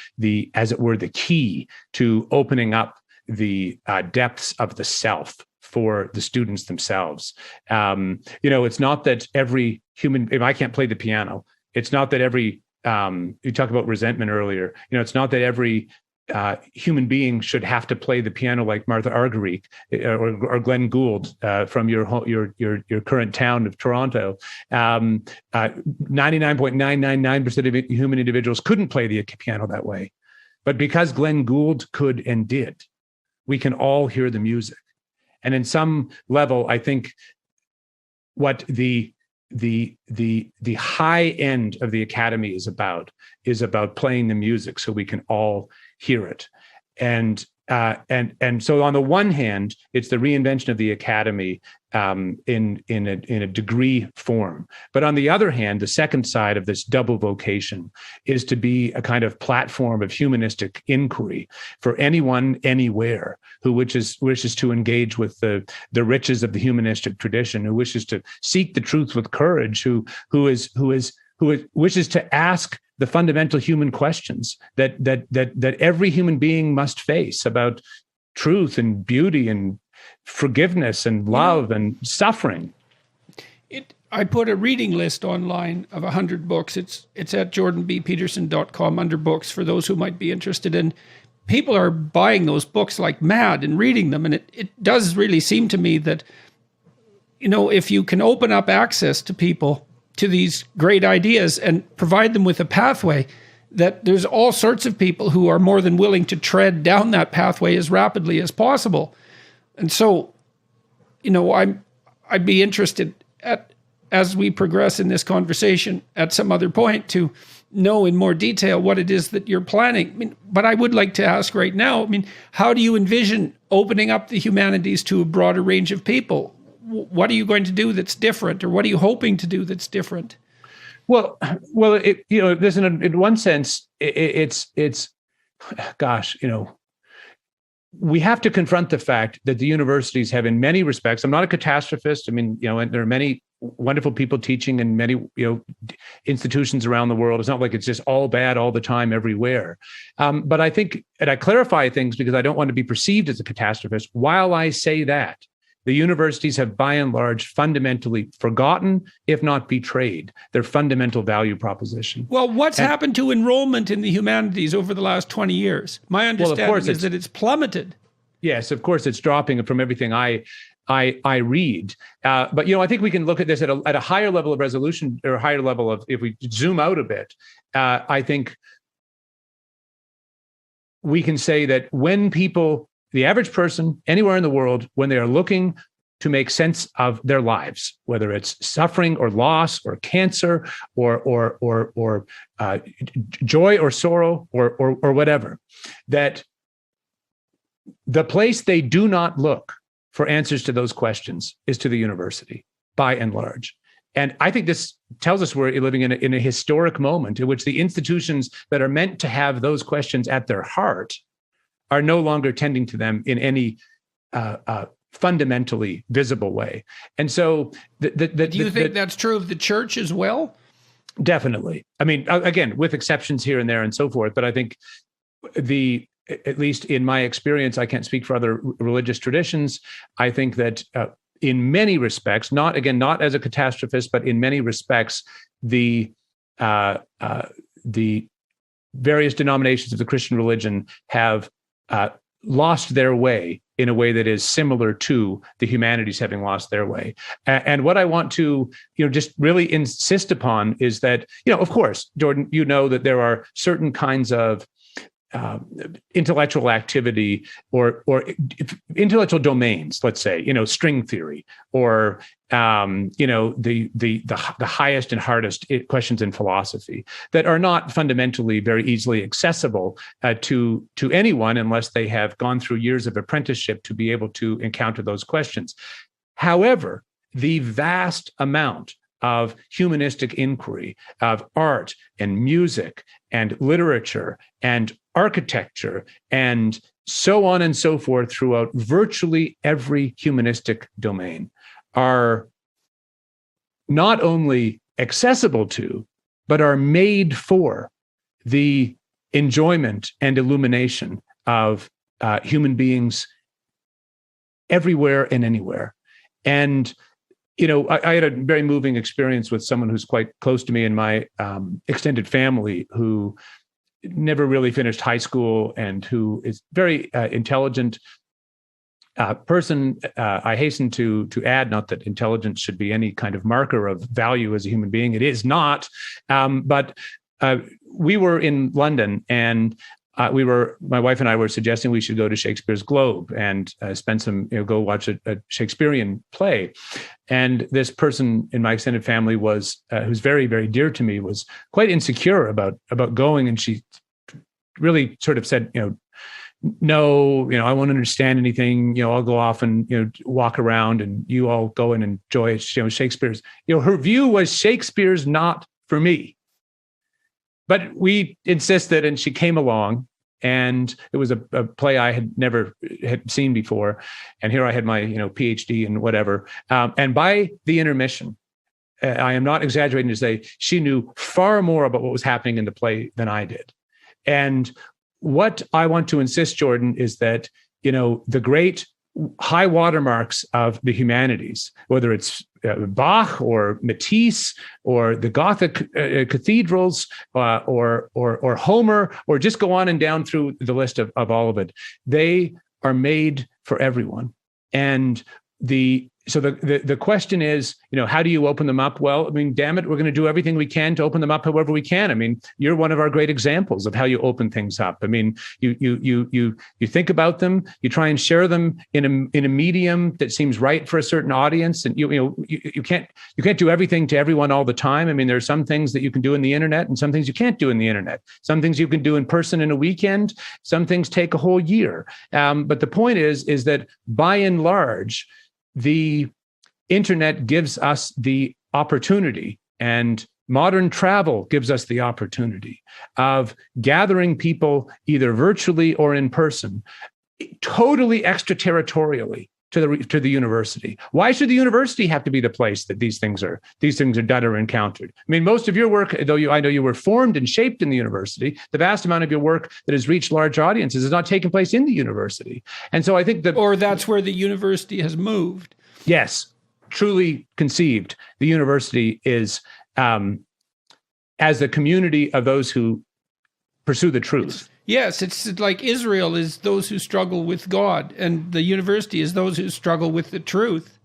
Speaker 3: as it were, the key to opening up the depths of the self for the students themselves. It's not that every human, if I can't play the piano, it's not that every, you talked about resentment earlier, it's not that every human being should have to play the piano like Martha Argerich or Glenn Gould from your current town of Toronto. 99.999% of human individuals couldn't play the piano that way. But because Glenn Gould could and did, we can all hear the music. And in some level, I think what the high end of the academy is about playing the music so we can all hear it. And so on the one hand, it's the reinvention of the academy in a degree form. But on the other hand, the second side of this double vocation is to be a kind of platform of humanistic inquiry for anyone, anywhere, who wishes to engage with the riches of the humanistic tradition, who wishes to seek the truth with courage, who wishes to ask the fundamental human questions that every human being must face about truth and beauty and forgiveness and love and suffering.
Speaker 2: I put a reading list online of 100 books. It's at jordanbpeterson.com under books for those who might be interested in. People are buying those books like mad and reading them. And it does really seem to me that, if you can open up access to people to these great ideas and provide them with a pathway, that there's all sorts of people who are more than willing to tread down that pathway as rapidly as possible. And so, I'd be interested as we progress in this conversation at some other point to know in more detail what it is that you're planning. But I would like to ask right now, how do you envision opening up the humanities to a broader range of people? What are you going to do that's different, or what are you hoping to do that's different?
Speaker 3: Well, there's in one sense, it's we have to confront the fact that the universities have, in many respects, I'm not a catastrophist. And there are many wonderful people teaching in many, institutions around the world. It's not like it's just all bad all the time everywhere. But I think, and I clarify things because I don't want to be perceived as a catastrophist. While I say that, the universities have, by and large, fundamentally forgotten, if not betrayed, their fundamental value proposition.
Speaker 2: Well, what's happened to enrollment in the humanities over the last 20 years? My understanding is that it's plummeted.
Speaker 3: Yes, of course, it's dropping from everything I I read. But I think we can look at this at a higher level of resolution, or a higher level of, if we zoom out a bit. I think we can say that when people, the average person anywhere in the world, when they are looking to make sense of their lives, whether it's suffering or loss or cancer or joy or sorrow or whatever, that the place they do not look for answers to those questions is to the university, by and large. And I think this tells us we're living in a historic moment in which the institutions that are meant to have those questions at their heart are no longer tending to them in any fundamentally visible way. And so do
Speaker 2: you think that's true of the church as well?
Speaker 3: Definitely. I mean, again, with exceptions here and there and so forth, but I think at least in my experience, I can't speak for other religious traditions, I think that in many respects, not as a catastrophist, but in many respects, the various denominations of the Christian religion have lost their way in a way that is similar to the humanities having lost their way. And what I want to, just really insist upon is that, of course, Jordan, that there are certain kinds of intellectual activity or intellectual domains, let's say, string theory, or the highest and hardest questions in philosophy that are not fundamentally very easily accessible to anyone unless they have gone through years of apprenticeship to be able to encounter those questions. However, the vast amount of humanistic inquiry, of art and music and literature and architecture and so on and so forth throughout virtually every humanistic domain are not only accessible to, but are made for the enjoyment and illumination of human beings everywhere and anywhere. And I had a very moving experience with someone who's quite close to me in my extended family, who never really finished high school and who is very intelligent person. I hasten to add, not that intelligence should be any kind of marker of value as a human being. It is not. But we were in London, and my wife and I were suggesting we should go to Shakespeare's Globe and spend some, go watch a Shakespearean play. And this person in my extended family who's very, very dear to me, was quite insecure about going. And she really sort of said, no, I won't understand anything. I'll go off and, walk around, and you all go and enjoy, Shakespeare's. Her view was Shakespeare's not for me. But we insisted, and she came along, and it was a play I had never seen before. And here I had my, PhD and whatever. And by the intermission, I am not exaggerating to say she knew far more about what was happening in the play than I did. And what I want to insist, Jordan, is that, the great high watermarks of the humanities, whether it's Bach or Matisse or the Gothic cathedrals or Homer, or just go on and down through the list of all of it, they are made for everyone. And so the question is, how do you open them up? Well, I mean, damn it, we're going to do everything we can to open them up however we can. I mean, you're one of our great examples of how you open things up. I mean, you think about them, you try and share them in a medium that seems right for a certain audience, and you can't do everything to everyone all the time. I mean, there are some things that you can do in the internet, and some things you can't do in the internet. Some things you can do in person in a weekend. Some things take a whole year. But the point is that by and large, the internet gives us the opportunity, and modern travel gives us the opportunity of gathering people either virtually or in person, totally extraterritorially to the university. Why should the university have to be the place that these things are done or encountered? I mean, most of your work, though I know you were formed and shaped in the university, the vast amount of your work that has reached large audiences has not taken place in the university. And so I think or
Speaker 2: that's where the university has moved.
Speaker 3: Yes, truly conceived, the university is as a community of those who pursue the truth.
Speaker 2: Yes, it's like Israel is those who struggle with God, and the university is those who struggle with the truth.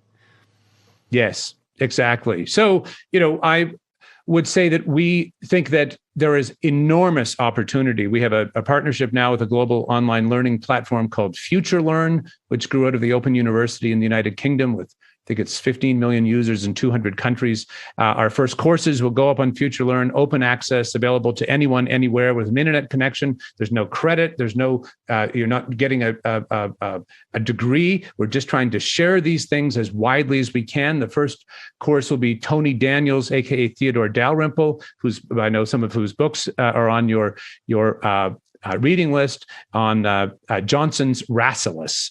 Speaker 3: Yes, exactly. So, I would say that we think that there is enormous opportunity. We have a partnership now with a global online learning platform called FutureLearn, which grew out of the Open University in the United Kingdom with, I think it's 15 million users in 200 countries. Our first courses will go up on FutureLearn, open access, available to anyone, anywhere with an internet connection. There's no credit. There's no, you're not getting a degree. We're just trying to share these things as widely as we can. The first course will be Tony Daniels, aka Theodore Dalrymple, I know some of whose books are on your reading list, on Johnson's Rasselas,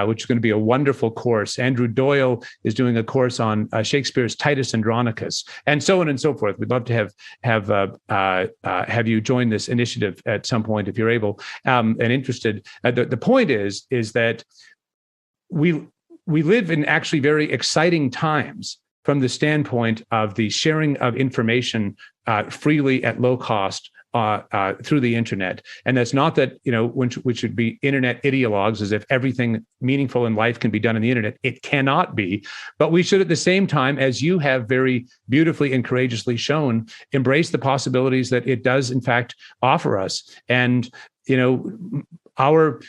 Speaker 3: which is going to be a wonderful course. Andrew Doyle is doing a course on Shakespeare's Titus Andronicus, and so on and so forth. We'd love to have you join this initiative at some point if you're able and interested. The point is that we live in actually very exciting times from the standpoint of the sharing of information freely at low cost through the internet. And that's not that, we should be internet ideologues as if everything meaningful in life can be done on the internet. It cannot be. But we should, at the same time, as you have very beautifully and courageously shown, embrace the possibilities that it does, in fact, offer us. And, our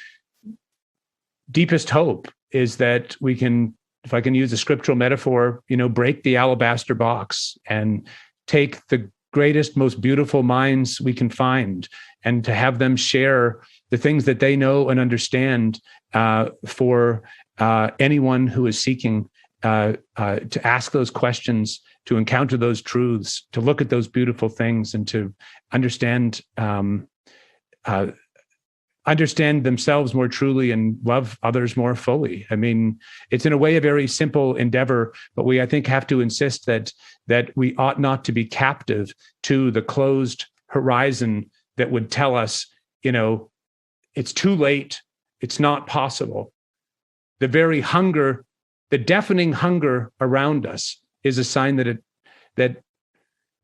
Speaker 3: deepest hope is that we can, if I can use a scriptural metaphor, break the alabaster box and take the greatest, most beautiful minds we can find, and to have them share the things that they know and understand for anyone who is seeking to ask those questions, to encounter those truths, to look at those beautiful things, and to understand themselves more truly and love others more fully. I mean, it's in a way a very simple endeavor, but we, I think, have to insist that we ought not to be captive to the closed horizon that would tell us, it's too late, it's not possible. The very hunger, the deafening hunger around us is a sign that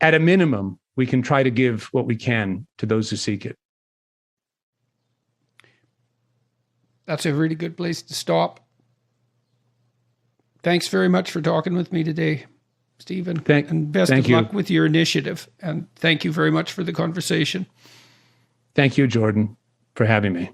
Speaker 3: at a minimum, we can try to give what we can to those who seek it.
Speaker 2: That's a really good place to stop. Thanks very much for talking with me today, Stephen. And best of luck with your initiative. And thank you very much for the conversation.
Speaker 3: Thank you, Jordan, for having me.